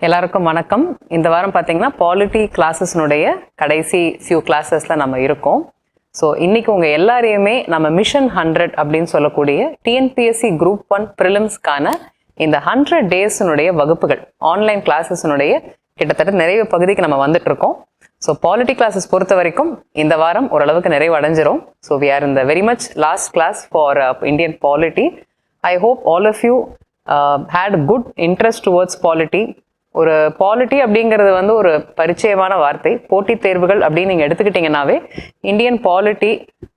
எல்லாருக்கும் வணக்கம். இந்த வாரம் பார்த்தீங்கன்னா பாலிட்டி கிளாஸஸ்னுடைய கடைசி ஃபியூ கிளாஸஸ்ல நம்ம இருக்கோம். ஸோ இன்னைக்கு உங்க எல்லாரையுமே நம்ம மிஷன் 100 அப்படின்னு சொல்லக்கூடிய டிஎன்பிஎஸ்சி குரூப் 1 ப்ரிலிம்ஸ்க்கான இந்த 100 டேஸ்னுடைய வகுப்புகள் ஆன்லைன் கிளாஸஸ்னுடைய கிட்டத்தட்ட நிறைவு பகுதிக்கு நம்ம வந்துட்டு இருக்கோம். ஸோ பாலிட்டி கிளாஸஸ் பொறுத்த வரைக்கும் இந்த வாரம் ஓரளவுக்கு நிறைவு அடைஞ்சிரும். So we are in the very much last class for Indian polity. I hope all of you had good interest towards polity. ஒரு பாலிட்டி அப்படிங்கிறது வந்து ஒரு பரிச்சயமான வார்த்தை. போட்டித் தேர்வுகள் அப்படின்னு நீங்கள் எடுத்துக்கிட்டிங்கன்னாவே இந்தியன் பாலிட்டி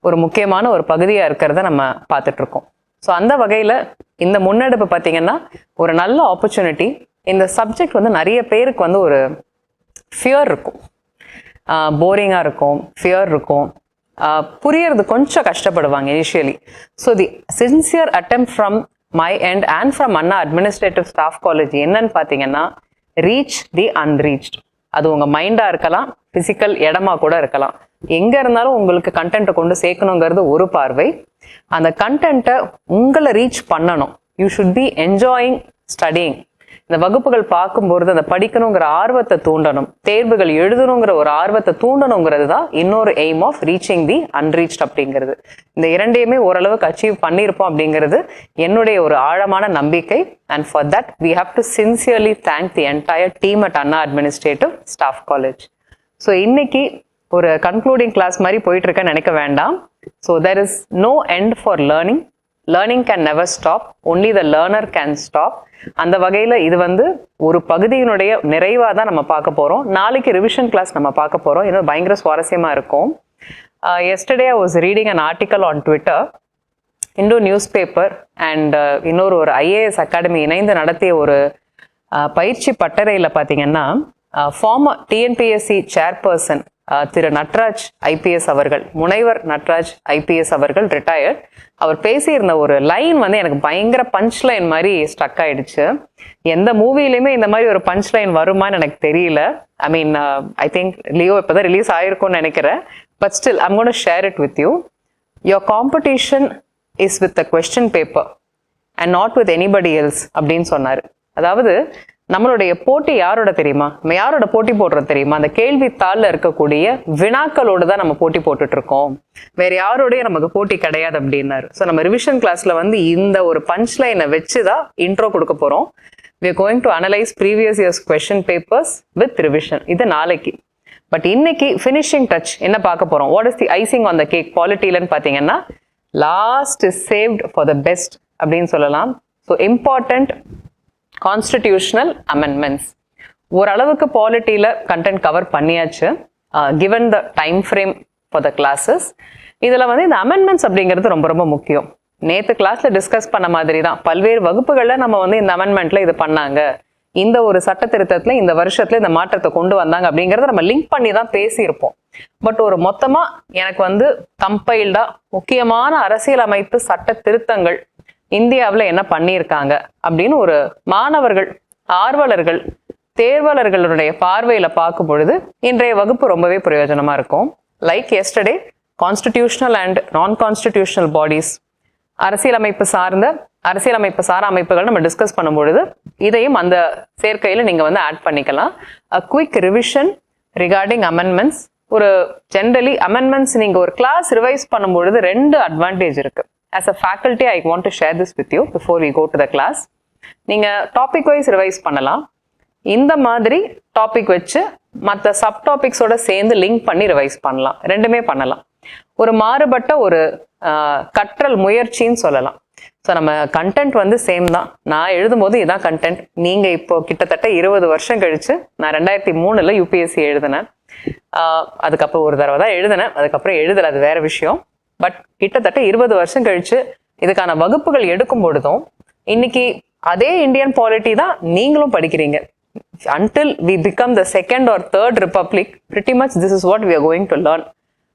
ஒரு முக்கியமான ஒரு பகுதியாக இருக்கிறத நம்ம பார்த்துட்டு இருக்கோம். ஸோ அந்த வகையில் இந்த முன்னெடுப்பு பார்த்தீங்கன்னா ஒரு நல்ல ஆப்பர்ச்சுனிட்டி. இந்த சப்ஜெக்ட் வந்து நிறைய பேருக்கு வந்து ஒரு ஃபியர் இருக்கும், போரிங்காக இருக்கும், ஃபியர் இருக்கும், புரியறது கொஞ்சம் கஷ்டப்படுவாங்க initially. So the sincere attempt from my end and from Anna Administrative Staff College என்னன்னு பார்த்தீங்கன்னா ரீச் தி அன்ரீச்ட். அது உங்கள் மைண்டாக இருக்கலாம், ஃபிசிக்கல் இடமா கூட இருக்கலாம். எங்கே இருந்தாலும் உங்களுக்கு கண்டென்ட்டை கொண்டு சேர்க்கணுங்கிறது ஒரு பார்வை. அந்த கண்டென்ட்டை உங்களை ரீச் பண்ணணும். You should be enjoying studying. இந்த வகுப்புகள் பார்க்கும்போது அந்த படிக்கணுங்கிற ஆர்வத்தை தூண்டணும், தேர்வுகள் எழுதணுங்கிற ஒரு ஆர்வத்தை தூண்டணுங்கிறது தான் இன்னொரு aim of reaching the unreached அப்படிங்கிறது. இந்த இரண்டையுமே ஓரளவுக்கு அச்சீவ் பண்ணியிருப்போம் அப்படிங்கிறது என்னுடைய ஒரு ஆழமான நம்பிக்கை. And for that we have to sincerely thank the entire team at Anna administrative staff college. So இன்னைக்கு ஒரு கன்க்ளூடிங் கிளாஸ் மாதிரி போயிட்டு இருக்கேன்னு நினைக்க வேண்டாம். So there is no end for learning. Learning can never stop, only the learner can stop. அந்த வகையில் இது வந்து ஒரு பகுதியினுடைய நிறைவாக தான் நம்ம பார்க்க போகிறோம். நாளைக்கு ரிவிஷன் கிளாஸ் நம்ம பார்க்க போகிறோம். இன்னும் பயங்கர சுவாரஸ்யமாக இருக்கும். yesterday I was reading an article on Twitter. Hindu news paper and இன்னொரு ஐஏஎஸ் அகாடமி இணைந்து நடத்திய ஒரு பயிற்சி பட்டறையில் பார்த்தீங்கன்னா ஃபார்மர் டிஎன்பிஎஸ்சி சேர்பர்சன் திரு நட்ராஜ் ஐபிஎஸ் அவர்கள், முனைவர் நட்ராஜ் ஐபிஎஸ் அவர்கள் ரிட்டையர்ட், அவர் பேசியிருந்த ஒரு லைன் வந்து எனக்கு பயங்கர பஞ்ச் லைன் மாதிரி ஸ்டக் ஆயிடுச்சு. எந்த மூவிலையுமே இந்த மாதிரி ஒரு பஞ்ச் லைன் வருமானு எனக்கு தெரியல. I mean I think Leo இப்போதான் ரிலீஸ் ஆயிருக்கும்னு நினைக்கிறேன். But still I'm gonna share it with you. Your competition is with the question paper and not with anybody else அப்படின்னு சொன்னார். அதாவது நம்மளுடைய போட்டி யாரோட தெரியுமா? நம்ம யாரோட போட்டி போடுறது தெரியுமா? அந்த கேள்வித்தாளில் இருக்கக்கூடிய வினாக்களோடு தான் நம்ம போட்டி போட்டுட்டு இருக்கோம். வேற யாரோடய நமக்கு போட்டி கிடையாது அப்படின்னாரு. ஸோ நம்ம ரிவிஷன் கிளாஸ்ல வந்து இந்த ஒரு பஞ்ச் லைனை வச்சு தான் இன்ட்ரோ கொடுக்க போறோம். we are going to analyze previous year's question papers with revision. இது நாளைக்கு. பட் இன்னைக்கு ஃபினிஷிங் டச் என்ன பார்க்க போறோம்? What is the icing on the cake பாலிட்டிலன்னு பார்த்தீங்கன்னா last is saved for the best அப்படின்னு சொல்லலாம். So important constitutional amendments. ஓரளவுக்கு பாலிட்டியில் கண்டென்ட் கவர் பண்ணியாச்சு given the time frame for the classes. இதில் வந்து இந்த அமெண்ட்மெண்ட்ஸ் அப்படிங்கிறது ரொம்ப ரொம்ப முக்கியம். நேற்று கிளாஸ்ல டிஸ்கஸ் பண்ண மாதிரி தான் பல்வேறு வகுப்புகளில் நம்ம வந்து இந்த அமெண்ட்மெண்ட்ல இது பண்ணாங்க, இந்த ஒரு சட்ட திருத்தத்தில் இந்த வருஷத்துல இந்த மாற்றத்தை கொண்டு வந்தாங்க அப்படிங்கிறத நம்ம லிங்க் பண்ணி தான் பேசியிருப்போம். பட் ஒரு மொத்தமாக எனக்கு வந்து கம்பைல்டா முக்கியமான அரசியலமைப்பு சட்ட திருத்தங்கள் இந்தியாவில் என்ன பண்ணியிருக்காங்க அப்படின்னு ஒரு மாணவர்கள், ஆர்வலர்கள், தேர்வாளர்களுடைய பார்வையில் பார்க்கும் பொழுது இன்றைய வகுப்பு ரொம்பவே பிரயோஜனமாக இருக்கும். லைக் எஸ்டர்டே கான்ஸ்டிடியூஷனல் அண்ட் நான் கான்ஸ்டிடியூஷனல் பாடிஸ், அரசியலமைப்பு சாரா அமைப்புகள் நம்ம டிஸ்கஸ் பண்ணும் பொழுது இதையும் அந்த சேர்க்கையில் நீங்கள் வந்து ஆட் பண்ணிக்கலாம். A quick revision regarding amendments. ஒரு ஜென்ரலி அமெண்ட்மெண்ட்ஸ் நீங்கள் ஒரு கிளாஸ் ரிவைஸ் பண்ணும் பொழுது 2 அட்வான்டேஜ் இருக்கு. As a faculty, I want to share this with you before we go to the class. நீங்கள் டாபிக் வைஸ் ரிவைஸ் பண்ணலாம். இந்த மாதிரி டாபிக் வச்சு மற்ற சப் டாபிக்ஸோட சேர்ந்து லிங்க் பண்ணி ரிவைஸ் பண்ணலாம். ரெண்டுமே பண்ணலாம். ஒரு மாறுபட்ட ஒரு கற்றல் முயற்சின்னு சொல்லலாம். ஸோ நம்ம கண்டென்ட் வந்து சேம் தான். நான் எழுதும்போது இதான் கண்டென்ட். நீங்கள் இப்போ கிட்டத்தட்ட 20 வருஷம் கழிச்சு, நான் 2003 UPSC எழுதினேன். அதுக்கப்புறம் ஒரு தடவை தான் எழுதினேன், அதுக்கப்புறம் எழுதலை, அது வேற விஷயம். பட் கிட்டத்தட்ட 20 வருஷம் கழிச்சு இதுக்கான வகுப்புகள் எடுக்கும் பொழுதும் இன்னைக்கு அதே இந்தியன் பாலிட்டி தான் நீங்களும் படிக்கிறீங்க. until we become the second or third republic, pretty much this is what we are going to learn.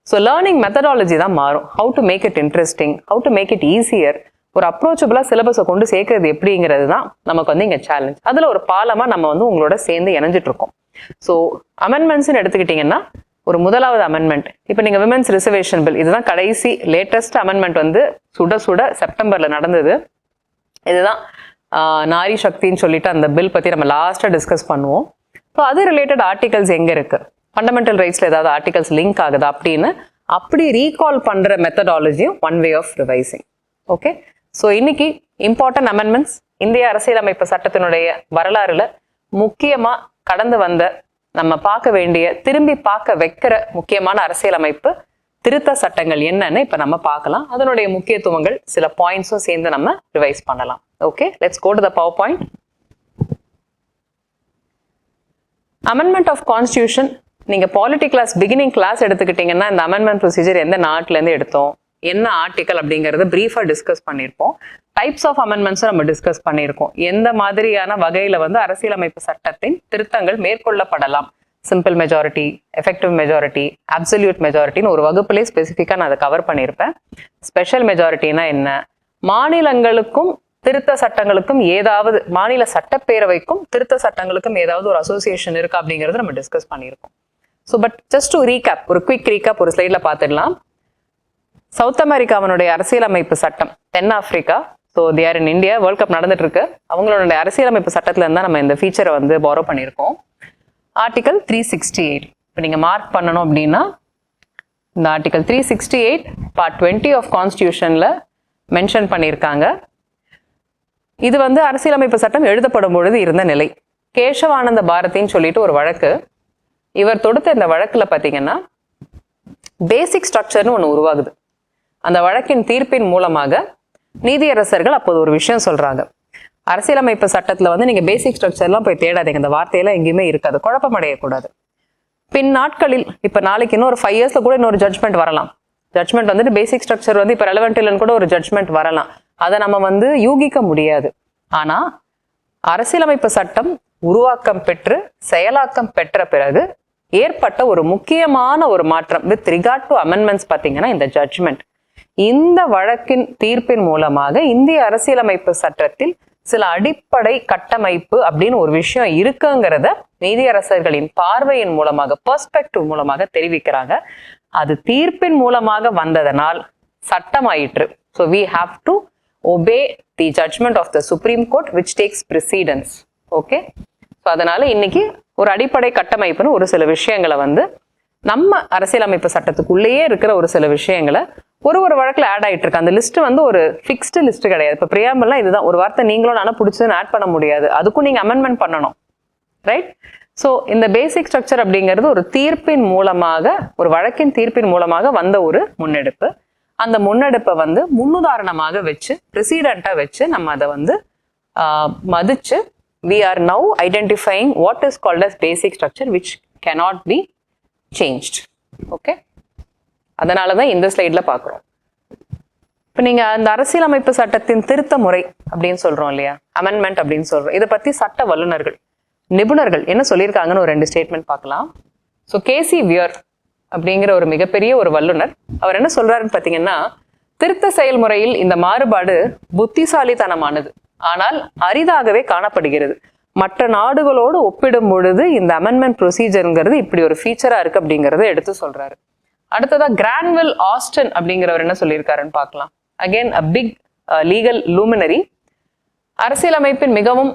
So learning methodology தான் மாறும். how to make it interesting, how to make it easier, ஒரு அப்ரோச்சபிளா சிலபஸை கொண்டு சேர்க்கறது எப்படிங்கிறது தான் நமக்கு வந்து இங்க சேலஞ்ச். அதுல ஒரு பாலமா நம்ம வந்து உங்களோட சேர்ந்து இணைஞ்சிட்டு இருக்கோம். ஸோ அமெண்ட்மெண்ட்ஸ்ன்னு எடுத்துக்கிட்டீங்கன்னா ஒரு முதலாவது அமெண்ட்மெண்ட், இப்போ நீங்கள் விமென்ஸ் ரிசர்வேஷன் பில், இதுதான் கடைசி லேட்டஸ்ட் அமெண்ட்மெண்ட் வந்து சுட சுட செப்டம்பரில் நடந்தது. இதுதான் நாரி சக்தின்னு சொல்லிட்டு அந்த பில் பற்றி நம்ம லாஸ்ட்டாக டிஸ்கஸ் பண்ணுவோம். ஸோ அது ரிலேட்டட் ஆர்டிகல்ஸ் எங்கே இருக்குது, ஃபண்டமெண்டல் ரைட்ஸில் ஏதாவது ஆர்டிகல்ஸ் லிங்க் ஆகுதா அப்படின்னு அப்படி ரீகால் பண்ணுற மெத்தடாலஜியும் one way of revising. Okay, so இன்னைக்கு இம்பார்ட்டன்ட் அமெண்ட்மெண்ட்ஸ் இந்திய அரசியலமைப்பு சட்டத்தினுடைய வரலாறுல முக்கியமாக கடந்து வந்த நம்ம பார்க்க வேண்டிய திரும்பி பார்க்க வைக்கிற முக்கியமான அரசியலமைப்பு திருத்த சட்டங்கள் என்னன்னு இப்ப நம்ம பார்க்கலாம். அதனுடைய முக்கியத்துவங்கள் சில பாயிண்ட்ஸும் சேர்ந்து நம்ம ரிவைஸ் பண்ணலாம். Okay, let's go to the power point. Amendment of constitution, நீங்க பாலிட்டி கிளாஸ் பிகினிங் கிளாஸ் எடுத்துக்கிட்டீங்கன்னா இந்த அமெண்ட்மெண்ட் ப்ரொசீஜர் எந்த நாட்டுல இருந்து எடுத்தோம், என்ன ஆர்டிக்கல் அப்படிங்கறத பிரீஃபா டிஸ்கஸ் பண்ணியிருப்போம். டைப்ஸ் ஆஃப் அமெண்ட்மெண்ட்ஸும் நம்ம டிஸ்கஸ் பண்ணியிருக்கோம். எந்த மாதிரியான வகையில வந்து அரசியலமைப்பு சட்டத்தின் திருத்தங்கள் மேற்கொள்ளப்படலாம், simple majority, effective majority, absolute மெஜாரிட்டின்னு ஒரு வகுப்புலேயே ஸ்பெசிஃபிக்காக நான் அதை கவர் பண்ணியிருப்பேன். ஸ்பெஷல் மெஜாரிட்டினா என்ன, மாநிலங்களுக்கும் திருத்த சட்டங்களுக்கும் ஏதாவது, மாநில சட்டப்பேரவைக்கும் திருத்த சட்டங்களுக்கும் ஏதாவது ஒரு அசோசியேஷன் இருக்கா அப்படிங்கிறது நம்ம டிஸ்கஸ் பண்ணியிருக்கோம். So but just to recap, ஒரு குவிக் ரீகேப் ஒரு ஸ்லைடில் பார்த்துடலாம். சவுத் அமெரிக்காவினுடைய அரசியலமைப்பு சட்டம், தென்னாப்பிரிக்கா, so they are in India, world cup நடந்துட்டு இருக்கு, அவங்களோட அரசியலமைப்பு சட்டத்துல இருந்தால் நம்ம இந்த ஃபீச்சரை வந்து பாரோ பண்ணியிருக்கோம். ஆர்டிகல் 368 இப்போ நீங்கள் மார்க் பண்ணணும் அப்படின்னா இந்த ஆர்டிகல் 368 பார்ட் 20 ஆஃப் கான்ஸ்டியூஷனில் மென்ஷன் பண்ணியிருக்காங்க. இது வந்து அரசியலமைப்பு சட்டம் எழுதப்படும் பொழுது இருந்த நிலை. கேசவானந்த பாரதின்னு சொல்லிட்டு ஒரு வழக்கு, இவர் தொடுத்த இந்த வழக்கில் பார்த்தீங்கன்னா பேசிக் ஸ்ட்ரக்சர்னு ஒன்று உருவாகுது. அந்த வழக்கின் தீர்ப்பின் மூலமாக நீதியரசர்கள் அப்போது ஒரு விஷயம் சொல்றாங்க, அரசியலமைப்பு சட்டத்துல வந்து நீங்க பேசிக் ஸ்ட்ரக்சர்லாம் போய் தேடாதீங்க, இந்த வார்த்தையெல்லாம் எங்கேயுமே இருக்காது, குழப்பம் அடையக்கூடாது. பின் நாட்களில் இப்ப நாளைக்கு இன்னும் ஒரு 5 இயர்ஸ்ல கூட இன்னொரு ஜட்மெண்ட் வரலாம். ஜட்மெண்ட் வந்துட்டு பேசிக் ஸ்ட்ரக்சர் வந்து இப்ப ரெலவெண்ட் இல்லைன்னு கூட ஒரு ஜட்மெண்ட் வரலாம். அதை நம்ம வந்து யூகிக்க முடியாது. ஆனா அரசியலமைப்பு சட்டம் உருவாக்கம் பெற்று செயலாக்கம் பெற்ற பிறகு ஏற்பட்ட ஒரு முக்கியமான ஒரு மாற்றம் வித் ரிகார்ட் டு அமெண்ட்மெண்ட்ஸ் பார்த்தீங்கன்னா இந்த ஜட்மெண்ட். இந்த வழக்கின் தீர்ப்பின் மூலமாக இந்திய அரசியலமைப்பு சட்டத்தில் சில அடிப்படை கட்டமைப்பு அப்படின்னு ஒரு விஷயம் இருக்குங்கிறத நீதியரசர்களின் பார்வையின் மூலமாக, பெர்ஸ்பெக்டிவ் மூலமாக தெரிவிக்கிறாங்க. அது தீர்ப்பின் மூலமாக வந்ததனால் சட்டமாயிற்று. So we have to obey the judgment of the Supreme Court which takes precedence. Okay, so அதனால இன்னைக்கு ஒரு அடிப்படை கட்டமைப்புன்னு ஒரு சில விஷயங்களை வந்து நம்ம அரசியலமைப்பு சட்டத்துக்குள்ளேயே இருக்கிற ஒரு சில விஷயங்களை ஒரு வழக்கில் ஆட் ஆகிட்டு இருக்கு. அந்த லிஸ்ட் வந்து ஒரு ஃபிக்ஸ்டு லிஸ்ட் கிடையாது. இப்போ பிரியாம்பல்லாம் இதுதான், ஒரு வார்த்தை நீங்களும் நானும் பிடிச்சதுன்னு ஆட் பண்ண முடியாது, அதுக்கும் நீங்கள் அமெண்ட்மெண்ட் பண்ணணும், ரைட்? ஸோ இந்த பேசிக் ஸ்ட்ரக்சர் அப்படிங்கிறது ஒரு தீர்ப்பின் மூலமாக, ஒரு வழக்கின் தீர்ப்பின் மூலமாக வந்த ஒரு முன்னெடுப்பு. அந்த முன்னெடுப்பை வந்து முன்னுதாரணமாக வச்சு, பிரசிடென்ட்டாக வச்சு நம்ம அதை வந்து மதிச்சு we are now identifying what is called as basic structure which cannot be changed. Okay, அதனால தான் இந்த ஸ்லைடில் பார்க்குறோம். இப்போ நீங்கள் அந்த அரசியலமைப்பு சட்டத்தின் திருத்த முறை அப்படின்னு சொல்கிறோம் இல்லையா, அமெண்ட்மெண்ட் அப்படின்னு சொல்கிறோம், இதை பற்றி சட்ட வல்லுநர்கள், நிபுணர்கள் என்ன சொல்லியிருக்காங்கன்னு ஒரு 2 ஸ்டேட்மெண்ட் பார்க்கலாம். ஸோ கேசி வியர் அப்படிங்கிற ஒரு மிகப்பெரிய ஒரு வல்லுநர், அவர் என்ன சொல்கிறாருன்னு பார்த்தீங்கன்னா, திருத்த செயல்முறையில் இந்த மாறுபாடு புத்திசாலித்தனமானது, ஆனால் அரிதாகவே காணப்படுகிறது. மற்ற நாடுகளோடு ஒப்பிடும் பொழுது இந்த அமெண்ட்மெண்ட் ப்ரொசீஜருங்கிறது இப்படி ஒரு ஃபீச்சராக இருக்குது அப்படிங்கிறத எடுத்து சொல்கிறாரு. அடுத்ததா கிரான்வில் ஆஸ்டன் அப்படிங்கிறவர் என்ன சொல்லியிருக்காருன்னு பார்க்கலாம். Again a big legal luminary. அரசியலமைப்பின் மிகவும்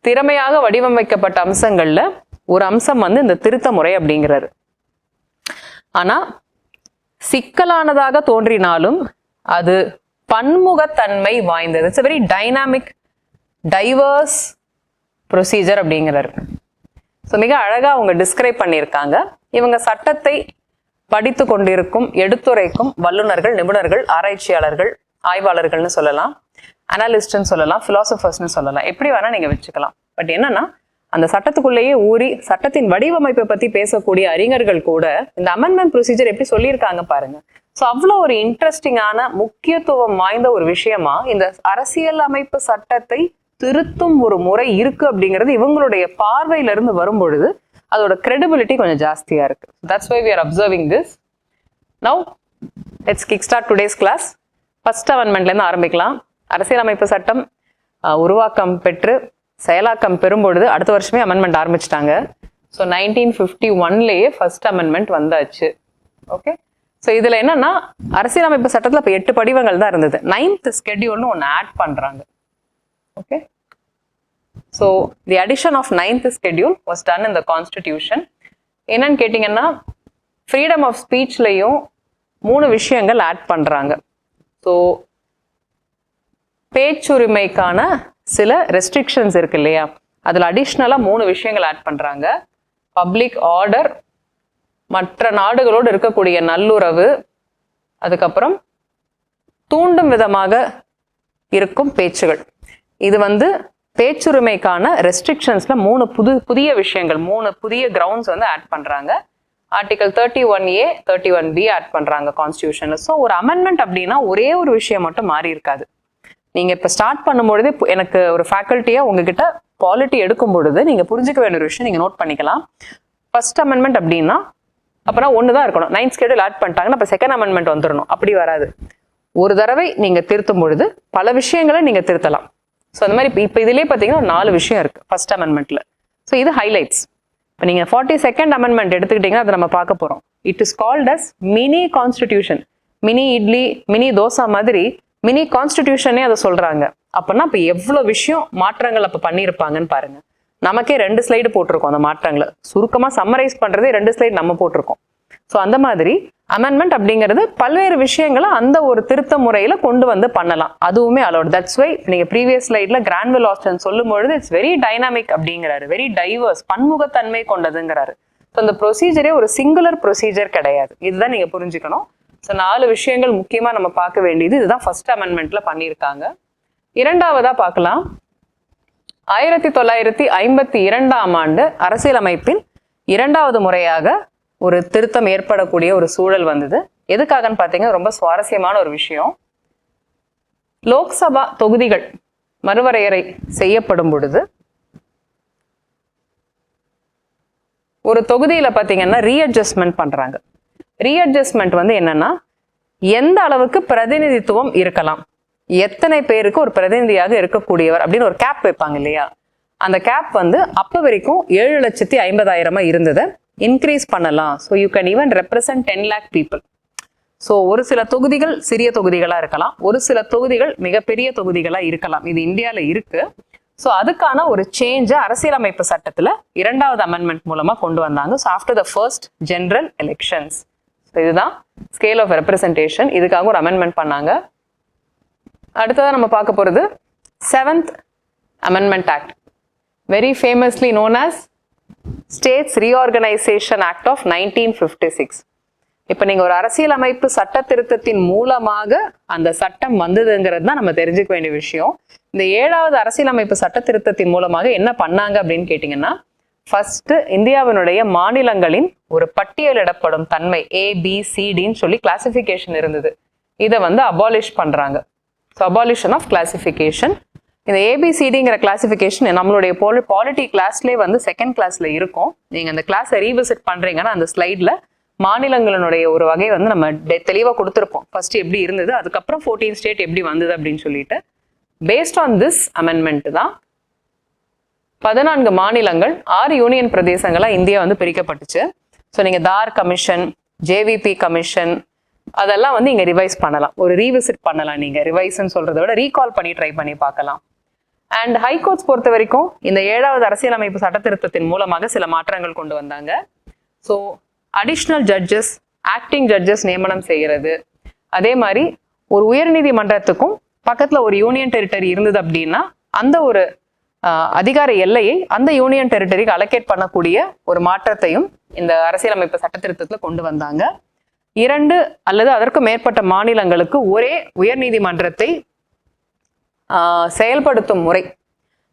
திறமையாக வடிவமைக்கப்பட்ட அம்சங்கள்ல ஒரு அம்சம் வந்து இந்த திருத்த முறை அப்படிங்கிறாரு. ஆனா சிக்கலானதாக தோன்றினாலும் அது பன்முகத்தன்மை வாய்ந்தது. It's very dynamic divorce procedure அப்படிங்கிறாரு. ஸோ மிக அழகா அவங்க டிஸ்கிரைப் பண்ணியிருக்காங்க. இவங்க சட்டத்தை படித்து கொண்டிருக்கும், எடுத்துரைக்கும் வல்லுநர்கள், நிபுணர்கள், ஆராய்ச்சியாளர்கள், ஆய்வாளர்கள்னு சொல்லலாம், அனலிஸ்ட்னு சொல்லலாம், பிலாசபர்ஸ்னு சொல்லலாம், எப்படி வேணா நீங்க வச்சுக்கலாம். பட் என்னன்னா அந்த சட்டத்துக்குள்ளேயே ஊறி சட்டத்தின் வடிவமைப்பை பத்தி பேசக்கூடிய அறிஞர்கள் கூட இந்த அமெண்ட்மெண்ட் ப்ரொசீஜர் எப்படி சொல்லியிருக்காங்க பாருங்க. ஸோ அவ்வளோ ஒரு இன்ட்ரெஸ்டிங்கான முக்கியத்துவம் வாய்ந்த ஒரு விஷயமா இந்த அரசியலமைப்பு சட்டத்தை திருத்தும் ஒரு முறை இருக்கு அப்படிங்கிறது இவங்களுடைய பார்வையிலிருந்து வரும் பொழுது அதோட credibility கொஞ்சம் ஜாஸ்தியா இருக்கு. That's why we are observing this. Now let's kickstart today's class. First amendmentல இருந்து ஆரம்பிக்கலாம். அரசியலமைப்பு சட்டம் உருவாக்கம் பெற்று செயலாக்கம் பெறும் பொழுது அடுத்த வருஷமே அமெண்ட்மெண்ட் ஆரம்பிச்சிட்டாங்க. ஸோ 1951லேயே ஃபர்ஸ்ட் அமெண்ட்மெண்ட் வந்தாச்சு. ஓகே, ஸோ இதுல என்னன்னா அரசியலமைப்பு சட்டத்தில் இப்போ 8 படிவங்கள் தான் இருந்தது. 9th ஸ்கெடியூல்னு ஒன்று ஆட் பண்றாங்க. Okay, so the addition of 9th schedule was done in the constitution. என்னன்னு கேட்டிங்கன்னா ஃப்ரீடம் ஆஃப் ஸ்பீச்லையும் 3 விஷயங்கள் ஆட் பண்ணுறாங்க. ஸோ பேச்சுரிமைக்கான சில ரெஸ்ட்ரிக்ஷன்ஸ் இருக்கு இல்லையா, அதில் அடிஷ்னலாக 3 விஷயங்கள் ஆட் பண்ணுறாங்க. பப்ளிக் ஆர்டர், மற்ற நாடுகளோடு இருக்கக்கூடிய நல்லுறவு, அதுக்கப்புறம் தூண்டும் விதமாக இருக்கும் பேச்சுகள். இது வந்து பேச்சுரிமைக்கான ரெஸ்ட்ரிக்ஷன்ஸ்ல 3 புதிய விஷயங்கள், 3 புதிய கிரவுண்ட்ஸ் வந்து ஆட் பண்றாங்க. ஆர்டிகல் 31A 31B ஆட் பண்றாங்க கான்ஸ்டியூஷன்ல. ஸோ ஒரு அமெண்ட்மெண்ட் அப்படின்னா ஒரே ஒரு விஷயம் மட்டும் மாறி இருக்காது. நீங்க இப்ப ஸ்டார்ட் பண்ணும்பொழுது எனக்கு ஒரு ஃபேக்கல்ட்டியா உங்ககிட்ட பாலிட்டி எடுக்கும் பொழுது நீங்க புரிஞ்சுக்க வேண்டிய ஒரு விஷயம் நீங்க நோட் பண்ணிக்கலாம். ஃபர்ஸ்ட் அமெண்ட்மெண்ட் அப்படின்னா அப்புறம் ஒண்ணுதான் இருக்கணும். 9th schedule ஆட் பண்ணிட்டாங்கன்னா அப்ப செகண்ட் அமெண்ட்மெண்ட் வந்துடணும். அப்படி வராது. ஒரு தடவை நீங்க திருத்தும் பொழுது பல விஷயங்களை நீங்க திருத்தலாம். ஸோ அந்த மாதிரி இப்போ இதுலேயே பார்த்தீங்கன்னா 4 விஷயம் இருக்கு ஃபர்ஸ்ட் அமெண்ட்மெண்ட்ல. ஸோ இது ஹைலைட்ஸ். இப்போ நீங்க 42nd அமெண்ட்மெண்ட் எடுத்துக்கிட்டீங்கன்னா அதை நம்ம பார்க்க போறோம். It is called as mini constitution. Mini idli, mini dosa மாதிரி மினி கான்ஸ்டிடியூஷனே அதை சொல்றாங்க. அப்படின்னா இப்போ எவ்வளோ விஷயம் மாற்றங்கள் அப்போ பண்ணியிருப்பாங்கன்னு பாருங்க. நமக்கே 2 ஸ்லைடு போட்டிருக்கோம் அந்த மாற்றங்களை. சுருக்கமாக சம்மரைஸ் பண்றதே 2 ஸ்லைடு நம்ம போட்டிருக்கோம். ஸோ அந்த மாதிரி அமெண்ட்மெண்ட் அப்படிங்கிறது பல்வேறு விஷயங்களை அந்த ஒரு திருத்த முறையில கொண்டு வந்து பண்ணலாம். அதுவுமே அலோட். தட்ஸ் வை நீங்க ப்ரீவியஸ் ஸ்லைட்ல கிரான்வில் ஆஸ்டன் சொல்லும் பொழுது இட்ஸ் வெரி டைனாமிக் அப்படிங்கிறாரு, வெரி டைவர்ஸ், பன்முகத்தன்மை கொண்டதுங்கிறாரு. ஸோ அந்த ப்ரொசீஜரே ஒரு சிங்குலர் ப்ரொசீஜர் கிடையாது. இதுதான் நீங்க புரிஞ்சுக்கணும். ஸோ 4 விஷயங்கள் முக்கியமா நம்ம பார்க்க வேண்டியது இதுதான் ஃபர்ஸ்ட் அமெண்ட்மெண்ட்ல பண்ணியிருக்காங்க. இரண்டாவதா பார்க்கலாம். 1952ஆம் ஆண்டு அரசியலமைப்பின் 2வது முறையாக ஒரு திருத்தம் ஏற்படக்கூடிய ஒரு சூழல் வந்தது. எதுக்காகன்னு பார்த்தீங்கன்னா ரொம்ப சுவாரஸ்யமான ஒரு விஷயம். லோக்சபா தொகுதிகள் மறுவரையறை செய்யப்படும் பொழுது ஒரு தொகுதியில பார்த்தீங்கன்னா ரீஅட்ஜஸ்ட்மெண்ட் பண்றாங்க. ரீஅட்ஜஸ்ட்மெண்ட் வந்து என்னன்னா எந்த அளவுக்கு பிரதிநிதித்துவம் இருக்கலாம், எத்தனை பேருக்கு ஒரு பிரதிநிதியாக இருக்கக்கூடியவர் அப்படின்னு ஒரு கேப் வைப்பாங்க இல்லையா. அந்த கேப் வந்து அப்ப வரைக்கும் 7,50,000 இருந்தது. இன்க்ரீஸ் பண்ணலாம். So you can even represent 10 lakh people. So ஒரு சில தொகுதிகள் சிறிய தொகுதிகளா இருக்கலாம், ஒரு சில தொகுதிகள் மிகப்பெரிய தொகுதிகளா இருக்கலாம். இது இந்தியாவில் இருக்கு. ஸோ அதுக்கான ஒரு சேஞ்சை அரசியலமைப்பு சட்டத்துல 2வது அமெண்ட்மெண்ட் மூலமா கொண்டு வந்தாங்க. So after the first general elections. இதுதான் ஸ்கேல் ஆஃப் ரெப்ரசன்டேஷன். இதுக்காக ஒரு அமெண்ட்மெண்ட் பண்ணாங்க. அடுத்ததான் நம்ம பார்க்க போறது 7th Amendment Act, very famously known as States Reorganization Act of 1956. இப்ப நீங்க ஒரு அரசியலமைப்பு சட்ட திருத்தத்தின் மூலமாக அந்த சட்டம் வந்ததுங்கிறது தான் நம்ம தெரிஞ்சுக்க வேண்டிய விஷயம். இந்த 7வது அரசியலமைப்பு சட்ட திருத்தத்தின் மூலமாக என்ன பண்ணாங்க அப்படின்னு கேட்டீங்கன்னா, ஃபர்ஸ்ட் இந்தியாவினுடைய மாநிலங்களின் ஒரு பட்டியலிடப்படும் தன்மை ABCDன்னு சொல்லி கிளாசிபிகேஷன் இருந்தது. இதை வந்து அபாலிஷ் பண்றாங்க. So abolition of classification. இந்த ABCDங்கிற கிளாசிபிகேஷன் நம்மளுடைய பாலிட்டி கிளாஸ்லேயே வந்து 2nd கிளாஸ்ல இருக்கும். நீங்க அந்த கிளாஸை ரீவிசிட் பண்றீங்கன்னா அந்த ஸ்லைட்ல மாநிலங்களினுடைய ஒரு வகை வந்து நம்ம தெளிவாக கொடுத்துருப்போம். ஃபர்ஸ்ட் எப்படி இருந்தது, அதுக்கப்புறம் 14 ஸ்டேட் எப்படி வந்தது அப்படின்னு சொல்லிட்டு. பேஸ்ட் ஆன் திஸ் அமெண்ட்மெண்ட் தான் 14 மாநிலங்கள் 6 யூனியன் பிரதேசங்களா இந்தியா வந்து பிரிக்கப்பட்டுச்சு. ஸோ நீங்க தார் கமிஷன், JVP கமிஷன் அதெல்லாம் வந்து இங்க ரிவைஸ் பண்ணலாம், ஒரு ரீவிசிட் பண்ணலாம். நீங்க ரிவைஸ்ன்னு சொல்றதை விட ரீகால் பண்ணி ட்ரை பண்ணி பார்க்கலாம். அண்ட் ஹைகோர்ட்ஸ் பொறுத்த வரைக்கும் இந்த 7வது அரசியலமைப்பு சட்ட திருத்தத்தின் மூலமாக சில மாற்றங்கள் கொண்டு வந்தாங்க. So additional judges, acting judges நியமனம் செய்கிறது. அதே மாதிரி ஒரு உயர்நீதிமன்றத்துக்கும் பக்கத்துல ஒரு யூனியன் டெரிட்டரி இருந்தது அப்படின்னா அந்த ஒரு அதிகார எல்லையை அந்த யூனியன் டெரிட்டரிக்கு அலோகேட் பண்ணக்கூடிய ஒரு மாற்றத்தையும் இந்த அரசியலமைப்பு சட்ட திருத்தத்துல கொண்டு வந்தாங்க. 2 அல்லது அதற்கு மேற்பட்ட மாநிலங்களுக்கு ஒரே உயர்நீதிமன்றத்தை செயல்படுத்தும் முறை.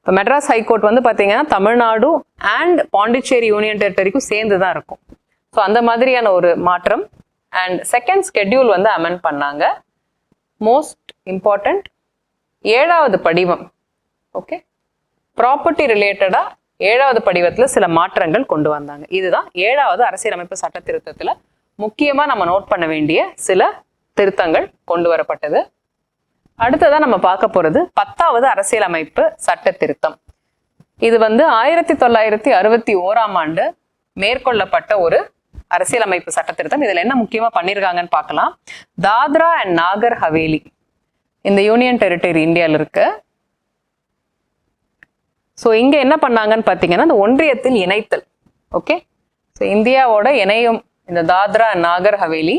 இப்போ மெட்ராஸ் ஹைகோர்ட் வந்து பார்த்தீங்கன்னா தமிழ்நாடு அண்ட் பாண்டிச்சேரி யூனியன் டெரிட்டரிக்கும் சேர்ந்து தான் இருக்கும். ஸோ அந்த மாதிரியான ஒரு மாற்றம். அண்ட் 2nd schedule வந்து அமெண்ட் பண்ணாங்க. மோஸ்ட் இம்பார்ட்டன்ட் 7வது படிவம். ஓகே, ப்ராப்பர்ட்டி ரிலேட்டடா 7வது படிவத்தில் சில மாற்றங்கள் கொண்டு வந்தாங்க. இதுதான் 7வது அரசியலமைப்பு சட்ட திருத்தத்தில் முக்கியமா நம்ம நோட் பண்ண வேண்டிய சில திருத்தங்கள் கொண்டு வரப்பட்டது. அடுத்ததான் நம்ம பார்க்க போறது 10வது அரசியலமைப்பு சட்ட திருத்தம். இது வந்து 1961ஆம் ஆண்டு மேற்கொள்ளப்பட்ட ஒரு அரசியலமைப்பு சட்ட திருத்தம். இதுல என்ன முக்கியமா பண்ணிருக்காங்கன்னு பார்க்கலாம். தாத்ரா அண்ட் நாகர் ஹவேலி இந்த யூனியன் டெரிட்டரி இந்தியாவில் இருக்கு. ஸோ இங்க என்ன பண்ணாங்கன்னு பார்த்தீங்கன்னா இந்த ஒன்றியத்தில் இணைத்தல். ஓகே, ஸோ இந்தியாவோட இணையும் இந்த தாத்ரா நாகர் ஹவேலி,